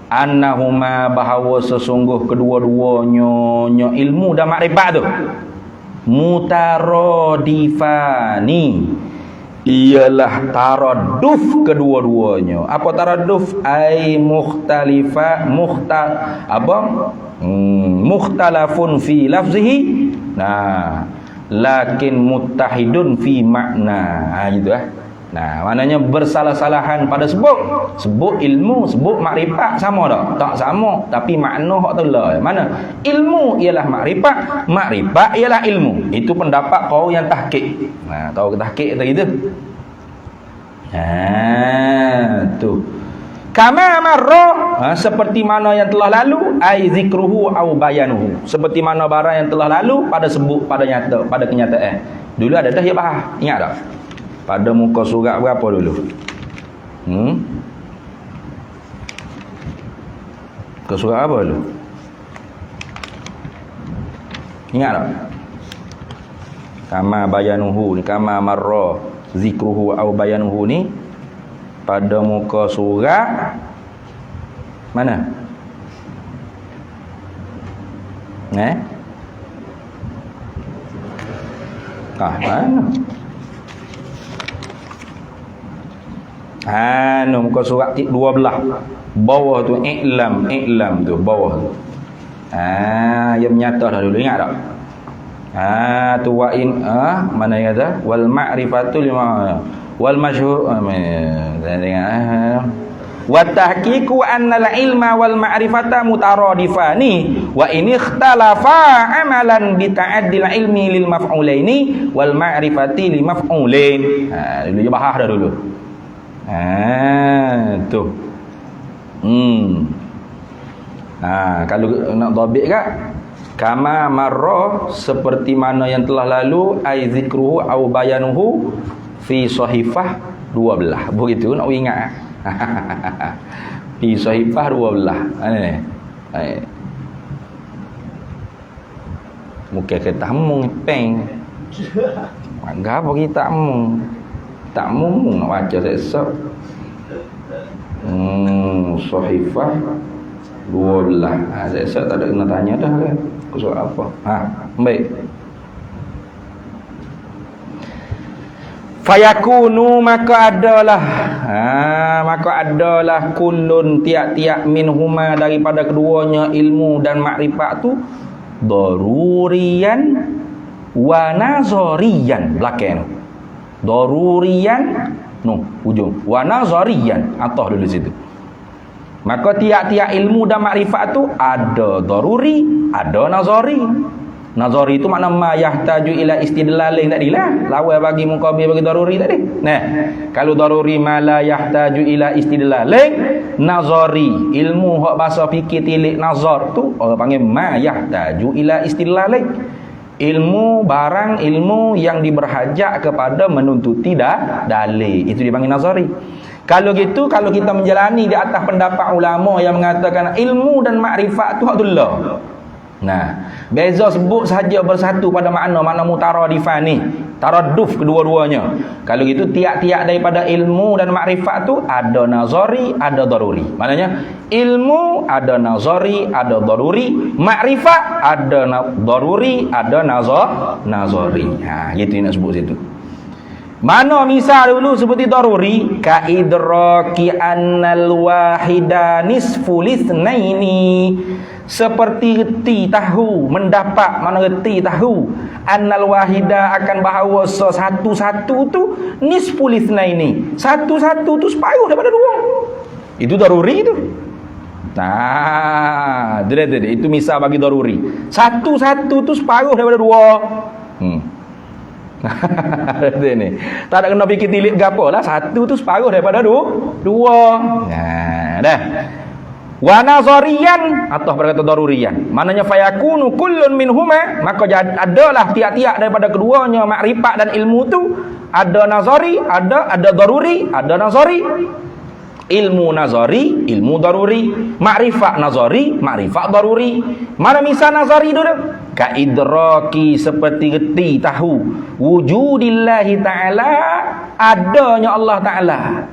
Annahuma, bahawa sesungguh kedua-duanya ilmu dan makrifat tu mutaradifani, ialah taraduf kedua-duanya. Apa taraduf? Ai mukhtalafun fi lafzihi, nah lakin muttahidun fi makna. Gitu lah. Nah, maknanya bersalah-salahan pada sebut ilmu, sebut makrifat sama tak? Tak sama, tapi makna hak telah. Mana? Ilmu ialah makrifat, makrifat ialah ilmu. Itu pendapat kau yang tahqiq. Nah, tahu tahqiq tadi tu. Tu. Kama marra, seperti mana yang telah lalu, ai zikruhu au bayanuhu. Seperti mana barang yang telah lalu pada sebut pada nyata, pada kenyataan. Dulu ada dah ya bahas. Ingat tak? Pada muka surat berapa dulu? Muka surat apa dulu? Ingat tak? Kama bayanuhu ni, kama marra zikruhu au bayanuhu ni pada muka surat mana? Mana? Muka surat 12. Bawah tu i'lam tu bawah tu. Yang menyata dah dulu, ingat tak? Tu wa in mana yang kata? Wal ma'rifatu lima wal masyhur wa tahqiqu anna al ilma wal ma'rifata mutaradifani wa in ikhtalafa amalan bi ta'addil ilmi lil maf'ulaini wal ma'rifati li maf'ulain. Dulu je bahas dah dulu. Tu. Kalau nak dhabit kan, kama marra seperti mana yang telah lalu, ai zikruhu au bayanuhu fi sahifah 12. Begitu nak ingat. Fi sahifah 12. Mungkin kita mung peng. Enggak apa kita mung. Tak mung nak baca esok. Sahifah 12. Esok tak ada kena tanya dah kan. Soal apa? Baik. Fayakunu maka adalah kullun tiap-tiap minhuma daripada keduanya ilmu dan makrifat tu daruriyan wa nazariyan. Belakang daruriyan ujung wa nazariyan atas dulu situ. Maka tiap-tiap ilmu dan makrifat tu ada daruri, ada nazari. Nazari itu makna ma yahtaju ila istidlalin tadilah. Lawan bagi muqabil bagi daruri tadi. Kalau daruri ma la yahtaju ila istidlalin, nazari ilmu hak bahasa fikih tilik nazar tu orang panggil ma yahtaju ila istidlalin. Ilmu barang ilmu yang diberhajat kepada menuntuti dalil. Itu dipanggil nazari. Kalau gitu, kalau kita menjalani di atas pendapat ulama yang mengatakan ilmu dan makrifat tu hakdullah. Beza sebut sahaja bersatu pada makna mutaradifani, taradduf kedua-duanya. Kalau gitu tiap-tiap daripada ilmu dan makrifat tu ada nazari, ada daruri. Maknanya ilmu ada nazari, ada daruri, makrifat ada daruri, ada nazari. Gitu nak sebut situ. Mana misal dulu seperti daruri, ka idraki annal wahida nisful itsnaini, seperti reti tahu, mendapat mana reti tahu annal wahida akan bahawa satu-satu tu nisful itsnaini, satu-satu tu separuh daripada dua. Itu daruri tu. Itu misal bagi daruri. Satu-satu tu separuh daripada dua. Ni. Tak ada kena fikir tilik gapo lah. Satu tu separuh daripada dua. Dah. Wa nazariyan atau berkata daruriyan. Maknanya fayakunu kullun minhuma, maka adalah tiap-tiap daripada keduanya makrifat dan ilmu tu ada nazari, ada daruri, ada nazari. Ilmu nazari, ilmu daruri, makrifat nazari, makrifat daruri. Mana misal nazari dulu? Ka idraki seperti reti tahu wujudillahi ta'ala, adanya Allah Ta'ala.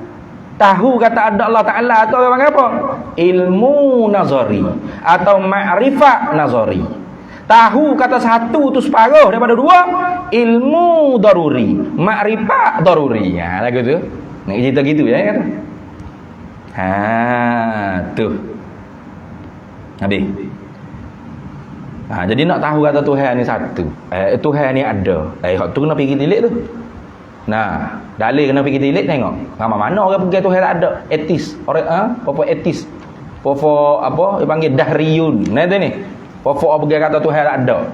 Tahu kata ada Allah Ta'ala atau apa? Ilmu nazari atau makrifat nazari. Tahu kata satu tu separuh daripada dua, ilmu daruri, makrifat daruri. Lagu tu. Nak cerita gitu ya kata. Tu. Habis. Jadi nak tahu kata Tuhan ni satu. Tuhan ni ada. Hak tu kena pergi tilik tu. Dalil kena pergi tilik tengok. Mana orang pergi Tuhan tak ada? Etis. Orang apa etis? Apa dia panggil dahriyun. Tu ni. Pergi kata Tuhan tak ada.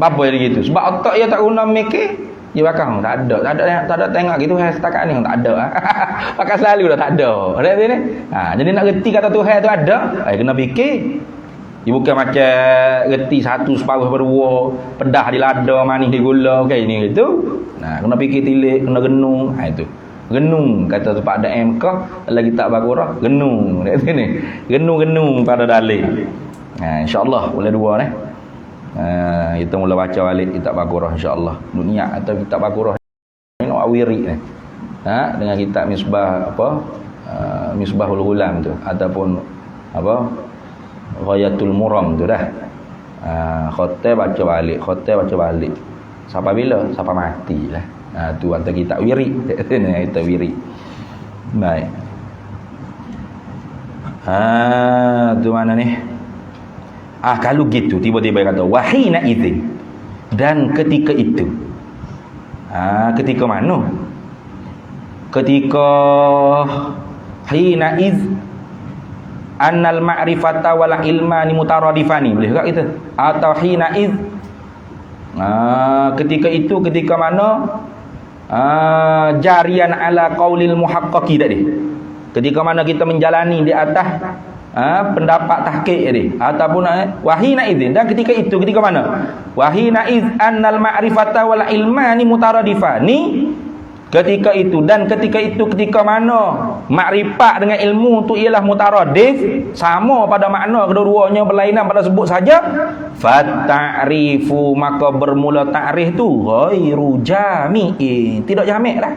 Apa dia gitu? Sebab otak dia tak guna mikir. Dia bakang tak ada tengok gitu setakat ni tak ada. Pakai selalu dah tak ada. Ada ni. Jadi nak reti kata Tuhan tu ada, kena fikir. Dia bukan macam reti satu separuh berdua, pedah di lada, manis di gula, okey ni gitu. Kena fikir tilik, kena genung, itu. Genung kata tu Pak Daim kah lagi tak bagurah, genung. Ni. Genung-genung pada dalil. Insya-Allah boleh dua ni. Kita mula baca balik kitab Baqarah insya-Allah. Dunia atau kitab Baqarah ni awiri ni. Dengan kitab Misbah Misbahul Ghulam tu ataupun Ghayatul Muram tu dah. Khotai baca balik. Sampai bila? Sampai matilah. Tu antara kitab wirid. Kita wirid. Baik. Tu mana ni? Kalau gitu tiba-tiba kata wahina idzin, dan ketika itu. Ketika mana? Ketika hina iz annal ma'rifata wal ilmani mutaradifani, boleh tak kita? Atau hina iz ketika itu, ketika mana? Jarian ala qaulil muhaqqaqi tadi. Ketika mana kita menjalani di atas pendapat tahqiq tadi ataupun wahina idzin, dan ketika itu ketika mana? Wahina iz annal ma'rifata wal ilmani mutaradifani, ketika itu dan ketika itu ketika mana makrifat dengan ilmu tu ialah mutaradif, sama pada makna, kedua-duanya berlainan pada sebut saja. Fata'rifu, maka bermula ta'rif tu ghairu jami'in, tidak jamak dah,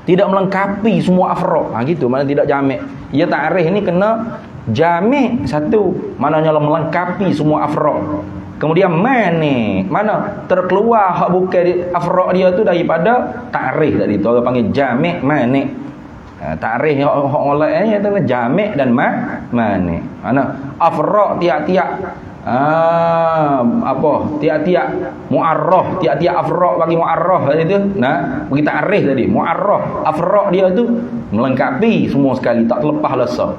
tidak melengkapi semua afraq. Gitu mana tidak jamak. Ya ta'rif ni kena jamak satu, maknanya melengkapi semua afraq. Kemudian mana terkeluar hak bukan afraq dia tu daripada ta'rif tadi tu, orang panggil jamak mani. Ta'rif hak orang lain tu jamak dan mani. Mana afraq tiap-tiap tiap-tiap mu'arraf, tiap-tiap afraq bagi mu'arraf tadi tu. Bagi ta'rif tadi mu'arraf, afraq dia tu melengkapi semua sekali, tak terlepas lesah.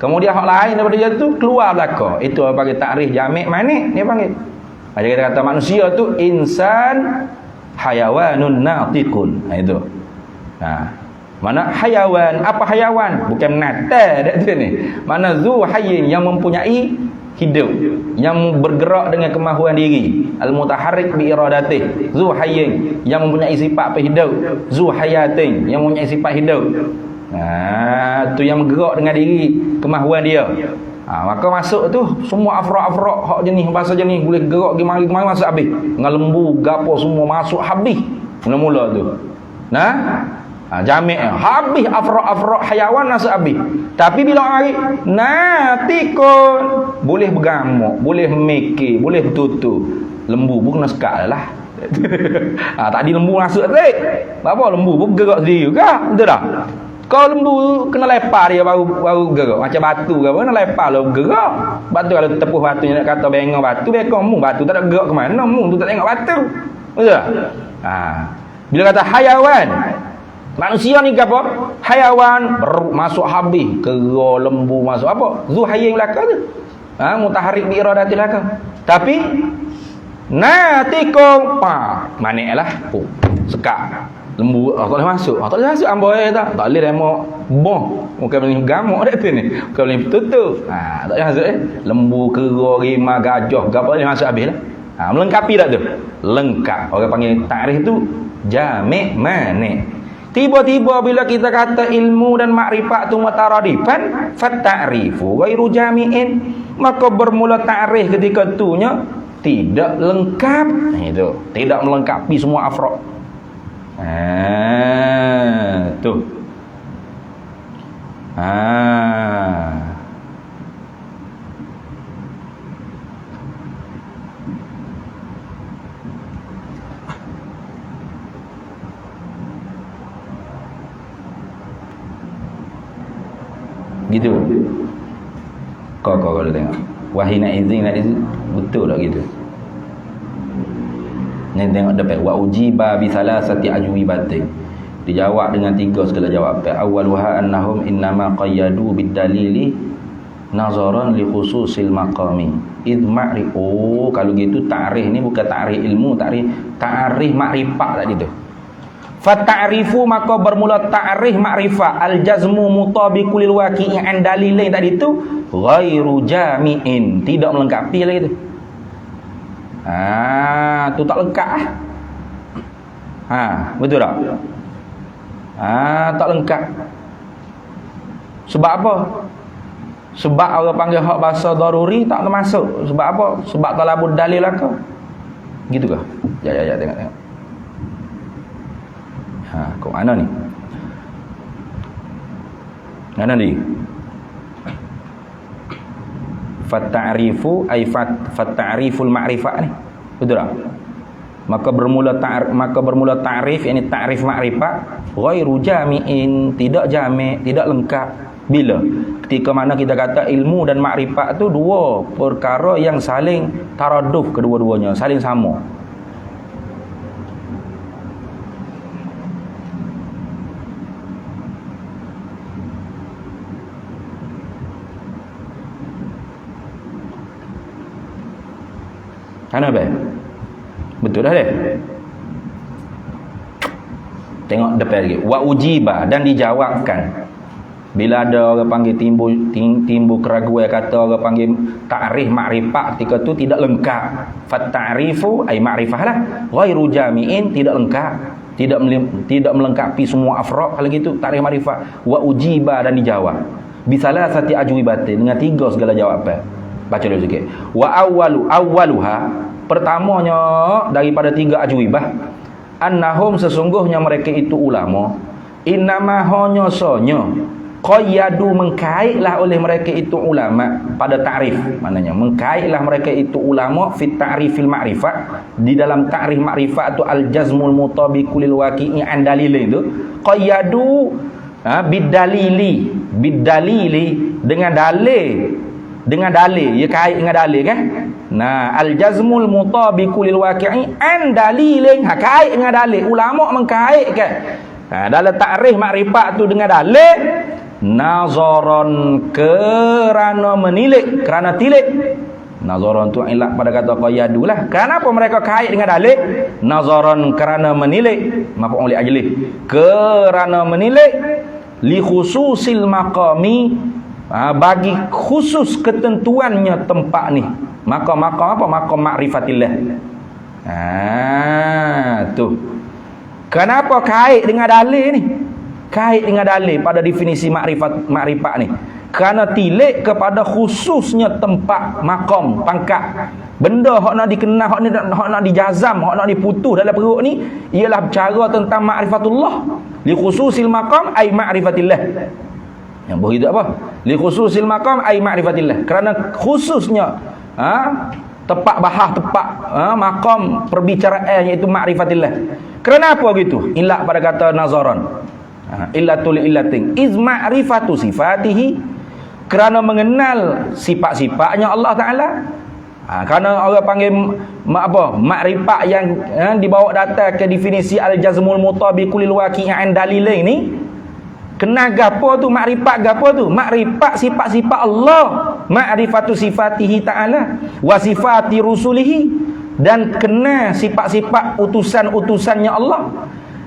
Kemudian hak lain daripada dia tu keluar belaka. Itu apa panggil takrif jamak manik dia panggil. Macam kita kata manusia tu insan hayawanun natiqun. Itu. Mana hayawan? Apa hayawan? Bukan binatang dak tu ni. Mana zu hayyin, yang mempunyai hidup, yang bergerak dengan kemahuan diri. Al-mutaharrik bi iradatih. Zu hayyin, yang mempunyai sifat hidup. Zu hayatin, yang mempunyai sifat hidup. Tu yang bergerak dengan diri, kemahuan dia. Maka masuk tu semua afraq-afraq hak jenis bahasa jenis boleh gerak pergi mari masuk habis. Dengan lembu gapo semua masuk habis. Mula-mula tu. Jamak habis, afraq-afraq hayawan masuk habis. Tapi bila mari natikun, boleh bergamuk, boleh mikir, boleh bertutur. Lembu pun kena sekat lah. Tadi lembu masuk tu. Apa lembu pun gerak sendiri juga. Betul tak? Kalau lembu kena lepar dia baru gerak. Macam batu ke apa, kena lepar lah gerak. Batu kalau tepuh batu nak kata bengong batu, bekong mu batu tak ada gerak ke mana, mu tu tak tengok batu. Betul tak? Bila kata hayawan, manusia ni ke apa? Hayawan masuk habis, kera lembu masuk apa? Zuhayyin belaka tu. Mutaharrik bi iradati belaka. Tapi natikum maniklah sekat. Lembu tak boleh masuk. Tak boleh masuk amboi tak. Tak boleh demo bom. Bukan boleh gamuk dak tu ni. Bukan boleh tutup. Tak boleh masuk Lembu, kera, rimau, gajah, gapo boleh masuk habislah. Melengkapi tak tu? Lengkap. Orang panggil takrif tu jamak mani. Tiba-tiba bila kita kata ilmu dan makrifat tu mutaradifan, fatta'rifu ghairu jami'in, maka bermula takrif ketika itunya tidak lengkap. Itu, tidak melengkapi semua afraq. Tu. Gitu. Kau kalau tengok. Wahina idzin betul tak gitu? Ni tengok depan wa ujiba bi salasati ajwibatin. Dijawab dengan tiga segala jawapan. Awwaluha annahum innama qayyadu bid dalili nazaran li khususil maqami id ma'ri. Oh, kalau gitu ta'rif ni bukan ta'rif ilmu, ta'rif makrifat tadi tu. Fa ta'rifu, maka bermula ta'rif makrifat al jazmu mutabiqul lil waqi'i an dalilin tadi tu ghairu jami'in, tidak melengkapi lagi tu. Tu tak lengkap betul tak? Tak lengkap. Sebab apa? Sebab orang panggil hak bahasa daruri tak termasuk. Sebab apa? Sebab talabud dalil lah kau. Gitu ke? Ya tengok. Kok mana ni? Mana ni? Fata'rifu ay fata'riful ma'rifah ni. Betul tak? Maka bermula ta'rif, yakni ta'rif ma'rifat ghairu jami'in, tidak jami', tidak lengkap. Bila? Ketika mana kita kata ilmu dan makrifat tu dua perkara yang saling taraduf, kedua-duanya saling sama. Kan apa? Betul dah deh. Tengok depan lagi. Wa ujiba, dan dijawabkan. Bila ada orang panggil timbul keraguan, kata orang panggil ta'rif makrifat ketika tu tidak lengkap. Fat ta'rifu ay makrifah lah ghairu jami'in, tidak lengkap, tidak melengkapi semua afrad. Kalau gitu ta'rif makrifat. Wa ujiba, dan dijawab bisalah sati ajwibatin, dengan 3 segala jawapan. Baca dulu sikit. Wa awwaluha, pertamanya daripada 3 ajwibah, annahum, sesungguhnya mereka itu ulama, innama hanya sonya qayyadu, mengkaitlah oleh mereka itu ulama pada ta'rif. Maknanya mengkaitlah mereka itu ulama fit ta'rifil ma'rifat, di dalam ta'rif ma'rifat tu al jazmul mutabiqul lil waqi'i an dalilin tu qayyadu bidalili dengan dalil, ya kait dengan dalil kan. Nah, al jazmul mutabiqul lil waqi'i an dalilin, kait dengan dalil, ulama mengkaitkan dalam ta'rif makrifat tu dengan dalil, nazaran, kerana menilik, kerana tilik. Nazaran tu ilat pada kata qayyadu lah. Kenapa mereka kait dengan dalil? Nazaran, kerana menilik, maf'ul li ajli, kerana menilik, li khususil maqami, bagi khusus ketentuannya tempat ni. Maqam apa? Maqam ma'rifatillah. Tu. Kenapa kait dengan dalil ni? Kait dengan dalil pada definisi makrifat ni. Kerana tilik kepada khususnya tempat, maqam, pangkat. Benda hak nak dikenal, hak nak dijazam, hak nak diputus dalam perut ni ialah bercara tentang ma'rifatullah. Li khususil maqam ay ma'rifatillah. Yang begitu apa? Li khususil maqam ay ma'rifatillah. Kerana khususnya tepat bahas, tepat maqam perbicaraan, iaitu ma'rifatillah. Kerana apa gitu? Ilat pada kata nazaran. Illatul illatin iz ma'rifatu sifatihi, kerana mengenal sifat-sifatnya Allah Ta'ala. Kerana orang panggil makrifat yang dibawa datang ke definisi al-jazmul mutabiqul lil waqi'i an dalilin ni, kenal gapo tu makrifat, gapo tu makrifat sifat-sifat Allah, ma'rifatu sifatihi ta'ala wa sifati rusulihi, dan kenal sifat-sifat utusan-utusannya Allah.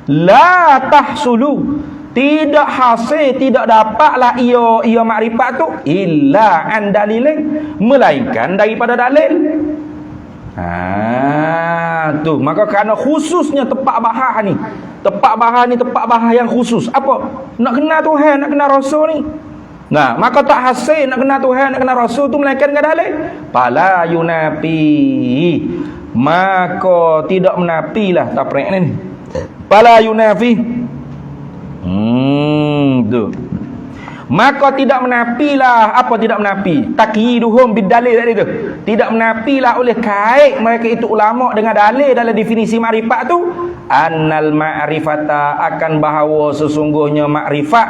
La tahsulu, tidak hasil, tidak dapatlah ia makrifat tu illa an dalilin, melainkan daripada dalil. Tu maka kerana khususnya tepat bahas ni, tepat bahas yang khusus. Apa? Nak kenal Tuhan, nak kenal Rasul ni. Nah, maka tak hasil nak kenal Tuhan, nak kenal Rasul tu melainkan dengan dalil. Fala yunafi, maka tidak menafilah taprek ni. Fala yunafi. Tu. Maka tidak menafilah, apa tidak menafi? Taqyiduhum bidalil tadi tu. Tidak menafilah oleh kait mereka itu ulama dengan dalil dalam definisi makrifat tu, annal ma'rifata, akan bahawa sesungguhnya makrifat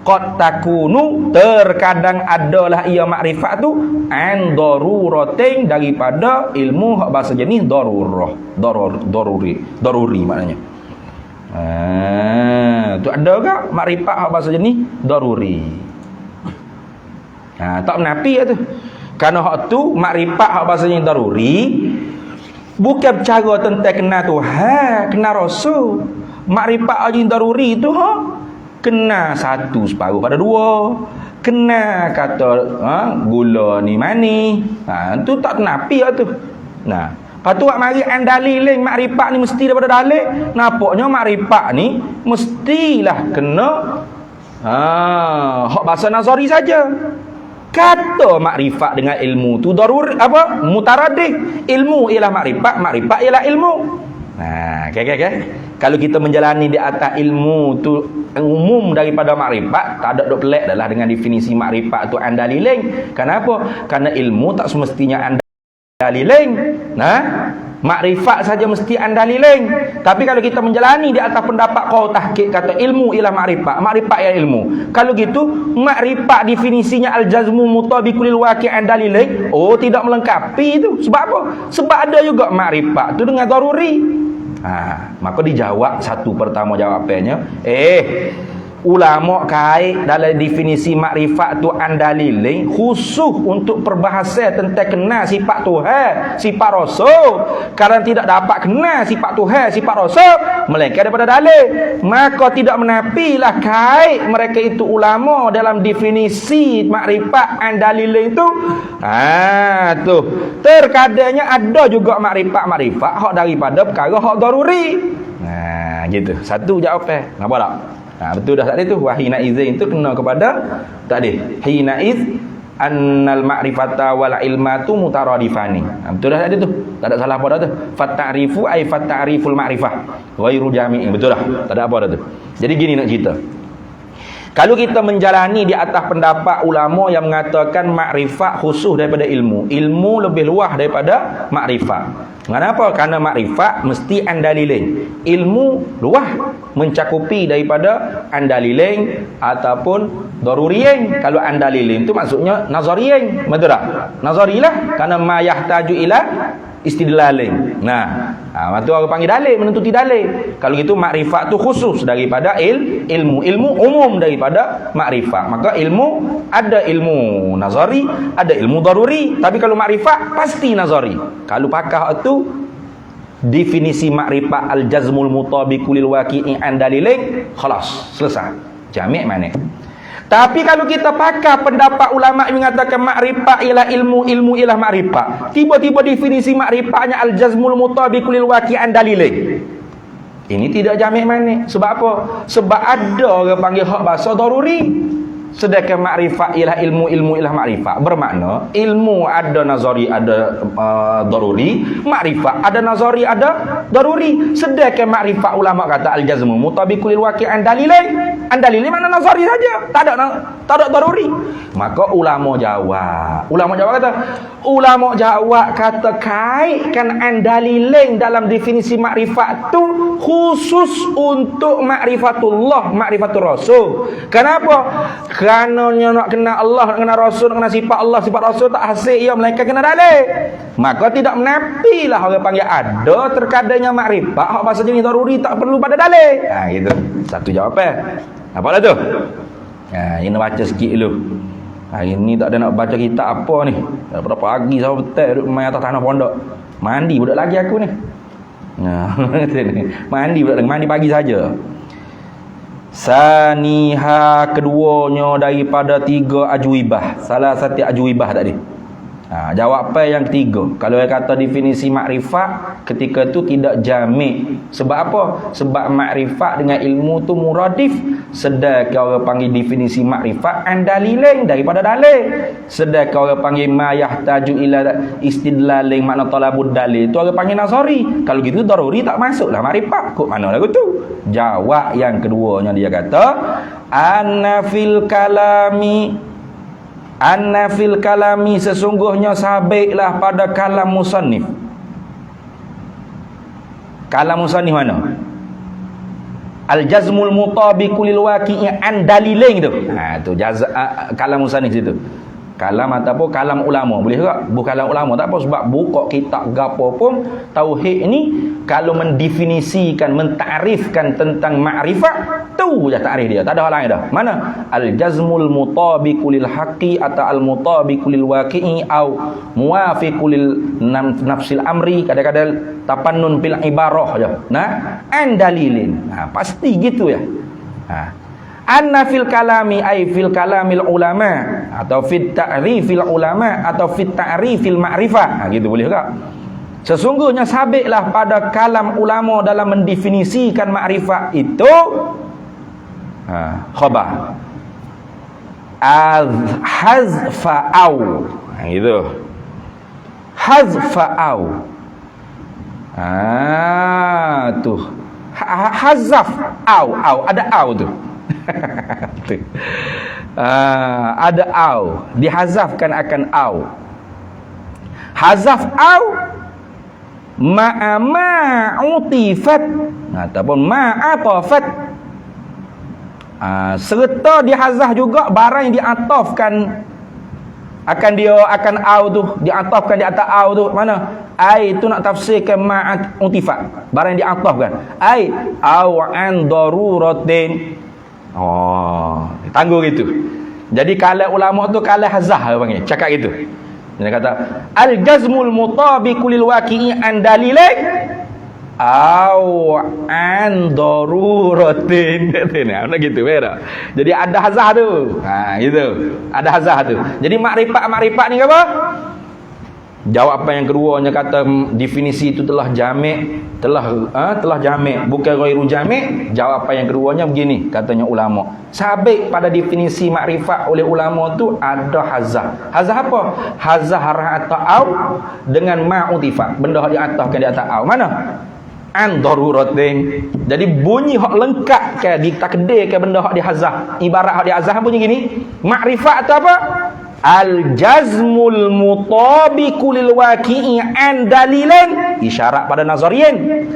qad takunu, terkadang adalah ia makrifat tu an daruratin, daripada ilmu hak bahasa jenis darurah, daruri maknanya. Tu ada ke makrifat hak bahasa jenis daruri? Tak menapi tu. Kerana hak tu makrifat hak bahasanya daruri, bukan bercara tentang kenal Tuhan, kenal Rasul. Makrifat yang daruri tu kena satu separuh pada dua. Kena kata gula ni mani. Tu tak napi tu. Nah, lepas tu hak mari andalilin makrifat ni mesti daripada dalil. Nampaknya makrifat ni mestilah kena hak bahasa Nazari saja. Kata makrifat dengan ilmu tu daruri apa? Mutaradif. Ilmu ialah makrifat, makrifat ialah ilmu. Okay. Kalau kita menjalani di atas ilmu tu umum daripada makrifat, tak ada dok pelik adalah dengan definisi makrifat tu andalilin. Kenapa? Karena ilmu tak semestinya andalilin. Makrifat saja mesti andalilin. Tapi kalau kita menjalani di atas pendapat kau tahqiq kata ilmu ialah makrifat, makrifat ialah ilmu. Kalau gitu makrifat definisinya al-jazmu mutabiqul waqi' andalilin, tidak melengkapi itu. Sebab apa? Sebab ada juga makrifat tu dengan daruri. Maka dijawab satu pertama jawapannya, ulama kait dalam definisi makrifat tu andalilin khusus untuk perbahasan tentang kenal sifat Tuhan, sifat Rasul. Kerana tidak dapat kenal sifat Tuhan, sifat Rasul melainkan daripada dalil, maka tidak menafilah kait mereka itu ulama dalam definisi makrifat andalilin itu. Tu terkadangnya ada juga makrifat hak daripada perkara hak daruri. Gitu. Satu jawapan. Nampak tak? Betul dah tadi tu. Wahina izin tu kena kepada tadi. Hina iz annal ma'rifata wal ilmatu mutaradifani. Betul dah tadi tu. Tak ada salah apa dah tu. Fata'rifu ay fata'riful ma'rifah ghairu jami'in. Betul dah. Tak ada apa dah tu. Jadi gini nak cerita. Kalau kita menjalani di atas pendapat ulama yang mengatakan makrifat khusus daripada ilmu. Ilmu lebih luas daripada makrifat. Kenapa? Kerana makrifat mesti andalilin. Ilmu luas mencakupi daripada andalilin ataupun daruriyin. Kalau andalilin tu maksudnya nazariyin. Betul tak? Nazarilah kerana ma yahtaju ila istidlalin. Itu orang panggil dalil, menentuti dalil. Kalau gitu makrifat tu khusus daripada ilmu umum daripada makrifat. Maka ilmu ada ilmu nazari, ada ilmu daruri. Tapi kalau makrifat pasti nazari. Kalau pakar tu definisi makrifat al-jazmul mutabiqul waqi'i an dalilin, khalas, selesai. Jami' mana? Tapi kalau kita pakai pendapat ulama yang mengatakan makrifat ialah ilmu ialah makrifat, tiba-tiba definisi makrifahnya al-jazmul mutabiqul waqi'an dalilin, ini tidak jami' mana? Sebab apa? Sebab ada orang panggil hak bahasa daruri. Sedangkan makrifat ialah ilmu ialah makrifat. Bermakna ilmu ada nazari, ada daruri, makrifat ada nazari, ada daruri. Sedangkan makrifat ulama kata al-jazmu mutabiqul waqi'an dalilin. Andalilin mana nazari saja, tak ada daruri. Maka ulama jawab kata kaitkan andalilin dalam definisi makrifat tu khusus untuk makrifatullah, makrifatul Rasul. Kenapa? Kerana nak kenal Allah, nak kenal Rasul, nak kenal sifat Allah, sifat Rasul tak hasil ia melainkan kena dalil. Maka tidak menafilah orang panggil ada terkadangnya makrifat hak bahasa jenis daruri tak perlu pada dalil. Gitu. Satu jawapan. Apalah tu? Ini baca sikit dulu. Hari ni tak ada nak baca kitab apa ni. Daripada pagi sampai petang duduk main atas tanah pondok. Mandi budak lagi aku ni. Mandi pagi saja. Saniha keduanya daripada tiga ajwibah. Salah satu ajwibah tadi. Jawapan yang ketiga, kalau dia kata definisi makrifat ketika tu tidak jami'. Sebab apa? Sebab makrifat dengan ilmu tu muradif. Sedangkan orang panggil definisi makrifat andalilin daripada dalil. Sedangkan orang panggil ma yahtaju ila istidlalin makna talabud dalil, tu orang panggil nazari. Kalau gitu daruri tak masuklah makrifat. Kok mana lagu tu? Jawab yang keduanya dia kata anna fil kalami sesungguhnya sabitlah pada kalam musannif. Kalam musannif mana? Al-jazmul mutabiqul waqi'i an dalilin tu. Tu kalam musannif situ. Kalam ataupun kalam ulama. Boleh tak? Bukan kalam ulama. Tak apa, sebab buka kitab gapo pun tauhid ni kalau mendefinisikan, mentarifkan tentang makrifat, tu je takrif dia. Tak ada hal lain dah. Mana? Al-jazmul mutabiqu lil haqqi atau al-mutabiqu lil waqi'i au muwafiqu lil nafsil amri. Kadang-kadang tapannun bil ibarah je. Nah, an dalilin. Pasti gitu ya. Anna fil kalami ay fil kalamil ulama atau fit ta'rifil ulama atau fit ta'rifil ma'rifah. Gitu boleh tak? Sesungguhnya sabitlah pada kalam ulama dalam mendefinisikan makrifat itu khabar hazfa au. Gitu. Hazfa au. Tuh. Hazaf au ada au tu. Ada au, dihazafkan akan au. Hazaf au ma'utifat ataupun ma'atafat. Serta dihazaf juga barang yang diatafkan akan dia akan au tu, diatafkan di atas au tu. Mana? Ai itu nak tafsirkan ma'at utifat, barang yang diatafkan. Ai au an daruratin. Tangguh gitu. Jadi kalau ulama tu kalau hazah dia panggil, cakap gitu. Dia kata al-jazmul mutabiqu lil waqi'i an dalilin au an daruratin. Katanya nak gitu berak. Jadi ada hazah tu. Gitu. Ada hazah tu. Jadi makrifat ni apa? Jawapan yang keduanya kata definisi itu telah jamek, telah jamek, bukan ghairu jamek. Jawapan yang keduanya begini, katanya ulama. Sabit pada definisi makrifat oleh ulama tu ada hazah. Hazah apa? Hazah harah atau au dengan ma'utifat. Benda yang diatahkan di atas au. Mana? An daruratin. Jadi bunyi hak lengkap ke ditakdir ke benda hak dihazah. Ibarat hak dihazah bunyi gini. Makrifat atau apa? Al-jazmul mutabiqu lil waqi'i an dalilin, isyarat pada nazariyin,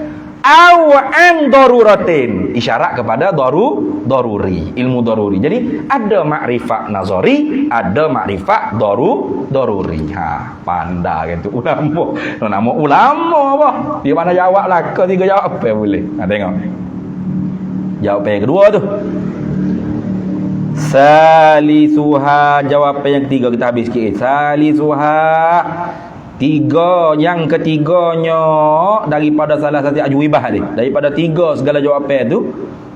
aw an daruratin, isyarat kepada daruri, ilmu daruri. Jadi ada makrifat nazari, ada makrifat daruri. Pandai gitu ulama. Nama ulama apa? Dia mana jawablah ke tiga jawab apa boleh. Tengok. Jawapan yang kedua tu. Salisuha, jawapan yang ketiga kita habis sikit. Salisuha, tiga, yang ketiganya daripada salah satu ajwibah ni. Daripada tiga segala jawapan tu,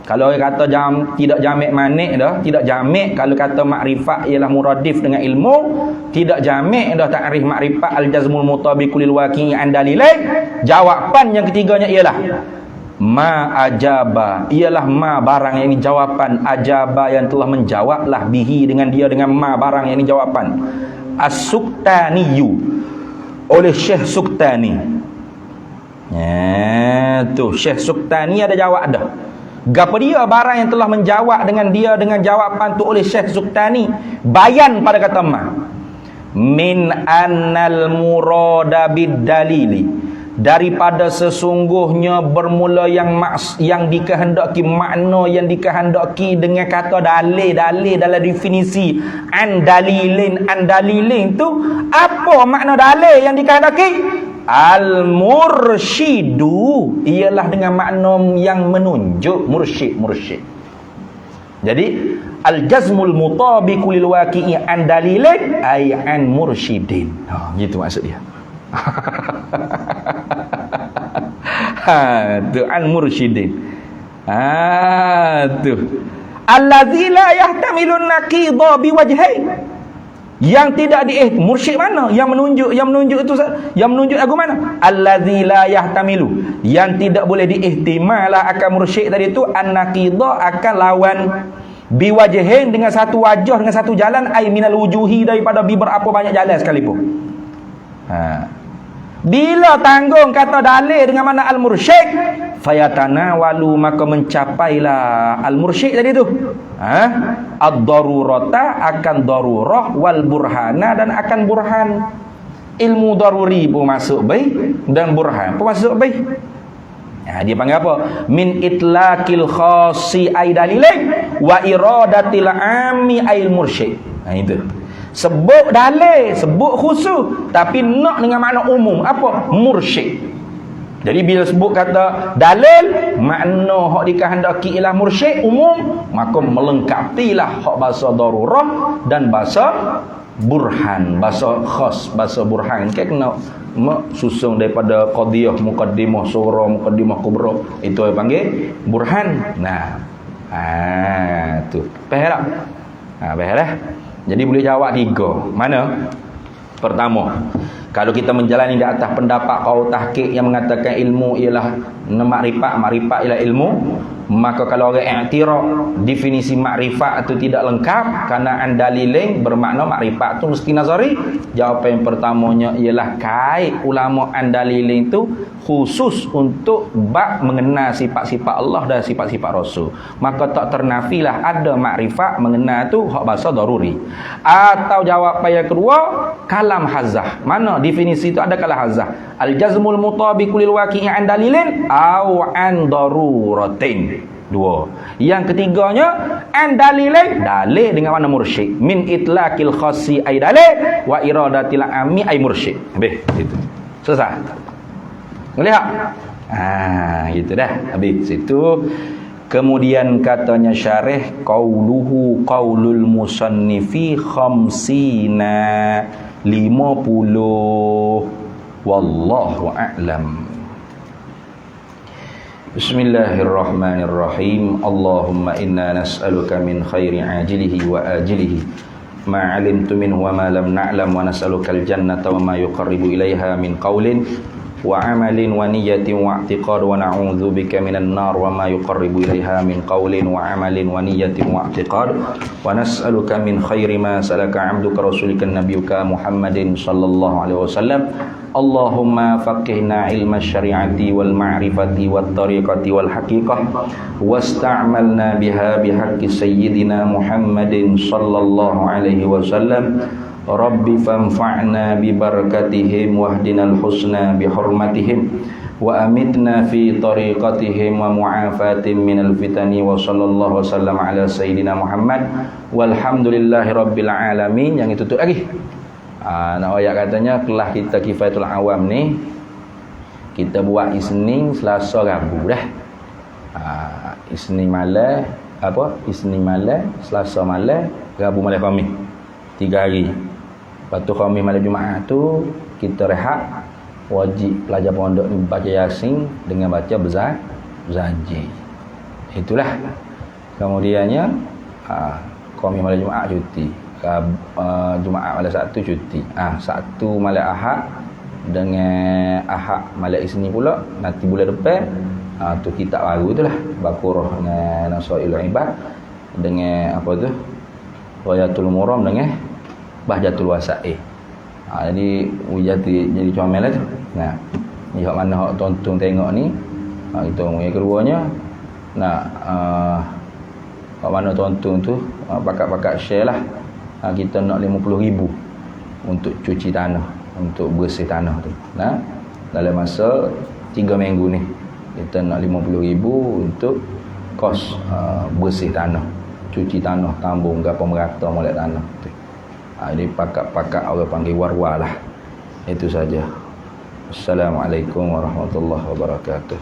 kalau orang kata tidak jamek manik dah, tidak jamek kalau kata makrifat ialah muradif dengan ilmu, tidak jamek dah ta'rif makrifat al-jazmul mutabiqu lil waqi'i an dalilai. Jawapan yang ketiganya ialah ma ajaba, ialah ma barang yang ini jawapan, ajaba yang telah menjawablah bihi dengan dia, dengan ma barang yang ini jawapan. As-Suktaniyu, oleh Syekh Suktani. Tu Syekh Suktani ada jawab dah. Gapo dia barang yang telah menjawab dengan dia dengan jawapan tu oleh Syekh Suktani. Bayan pada kata ma min annal murada bid dalili, daripada sesungguhnya bermula yang dikehendaki, makna yang dikehendaki dengan kata dalil dalam definisi an dalilin tu apa makna dalil yang dikehendaki? Al mursyidu, ialah dengan makna yang menunjuk, mursyid. Jadi al jazmul mutabiqu lil waqi'i an dalilin ay an mursyidin. Gitu maksud dia. Tu al-mursyidin. Tu allazi la yahtamilun naqidha biwajhain, yang tidak mursyid mana? Yang menunjuk itu, yang menunjuk lagu mana? Allazi la yahtamilu, yang tidak boleh diihtimal akan mursyid tadi itu an-naqidha, akan lawan biwajhain, dengan satu wajah, dengan satu jalan, ai minal wujuhi, daripada beberapa banyak jalan sekalipun. Bila tanggung kata dalil dengan mana al-mursyid, fayatanawalu, maka mencapailah al-mursyid tadi tu ad-darurata, akan darurah, wal burhana, dan akan burhan. Ilmu daruri pun masuk baik, dan burhan pun masuk baik. Dia panggil apa? Min itlaqil khassi ay dalilai wa iradatil ammi ayil mursyid. Itu Sebut dalil, sebut khusus, tapi nak dengan makna umum. Apa? Mursyid. Jadi bila sebut kata dalil, makna hak dikehendaki ialah mursyid umum, maka melengkapilah hak bahasa darurah dan bahasa burhan, bahasa khas, bahasa burhan. Kan kena susung daripada qadiyah, muqaddimah surah, muqaddimah kubra. Itu yang panggil burhan. Nah, tu. Faham tak? Faham dah. Jadi boleh jawab 3. Mana? Pertama, kalau kita menjalani di atas pendapat qaul tahqiq yang mengatakan ilmu ialah makrifat, makrifat ialah ilmu, maka kalau orang i'tiraf definisi makrifat itu tidak lengkap kerana andalilin bermakna makrifat itu mesti nazari. Jawapan yang pertamanya ialah kait ulama andalilin itu khusus untuk bab mengenal sifat-sifat Allah dan sifat-sifat Rasul. Maka tak ternafilah ada makrifat mengenal tu hak bahasa daruri. Atau jawapan yang kedua, kalam hazah. Mana definisi itu ada kalam hazah? Al-jazmul mutabiqu lil waqi'i an dalilin aw an daruratin. 2. Yang ketiganya an dalilin, dalil dengan makna mursyid. Min itlaqil khassi ay dalil wa iradatil ammi ay mursyid. Habis itu. Selesai. Lihat. Gitu dah. Habis situ. Kemudian katanya syarih, qauluhu qaulul musannifi khamsina, 50. Wallahu a'lam. Bismillahirrahmanirrahim. Allahumma inna nas'aluka min khairi ajilihi wa ajilihi ma 'alimtu minhu wa ma lam na'lam, wa nas'aluka al-jannata wa ma yuqarribu ilaiha min qawlin wa 'amalin wa niyyatin wa i'tiqad, wa na'udzu bika minan nar wa ma yuqarribu ilaiha min qawlin wa 'amalin wa niyyatin wa i'tiqad, wa nas'aluka min khairi ma salaka 'abduka rasulika nabiyyuka Muhammadin sallallahu alaihi wasallam. Allahumma faqihna ilma syari'ati wal ma'rifati wat tariqati wal haqiqah wasta'malna biha bihaqqi sayyidina Muhammadin sallallahu alaihi wasallam. Rabbi fanfa'na bi barakatihim wahdinal husna bi hurmatihim wa amitna fi tariqatihim wa mu'afatin minal fitani wa sallallahu wasallam ala sayyidina Muhammad walhamdulillahi rabbil alamin. Yang itu tu lagi. Nak ayat katanya kelas kita Kifayatul Awam ni kita buat Isnin, Selasa, Rabu dah. Isnin malam, Isnin malam, Selasa malam, Rabu malam Khamis. 3 hari. Lepas tu Khamis malam Jumaat tu kita rehat. Wajib pelajar pondok ni baca Yasin dengan baca berjanji. Itulah. Kemudiannya Khamis malam Jumaat cuti. Jumaat malam Sabtu cuti. Sabtu malam Ahad dengan Ahad malam Isnin pula. Nanti bulan depan tu kitab baru tu lah, Baqarah dengan Nasailul Ibad dengan apa tu, Wayatul Muram dengan Bahjatul Wasail. Jadi jadi comel lah tu. Nah, ni hak mana hak tonton tengok ni. Kita yang keduanya nak hak mana tonton tu pakat-pakat share lah. Kita nak 50,000 untuk cuci tanah, untuk bersih tanah tu. Nah, dalam masa 3 minggu ni kita nak 50,000 untuk kos bersih tanah, cuci tanah, tambung gapo merata molek tanah tu. Ini pakat-pakat orang panggil warwa lah. Itu saja. Assalamualaikum warahmatullahi wabarakatuh.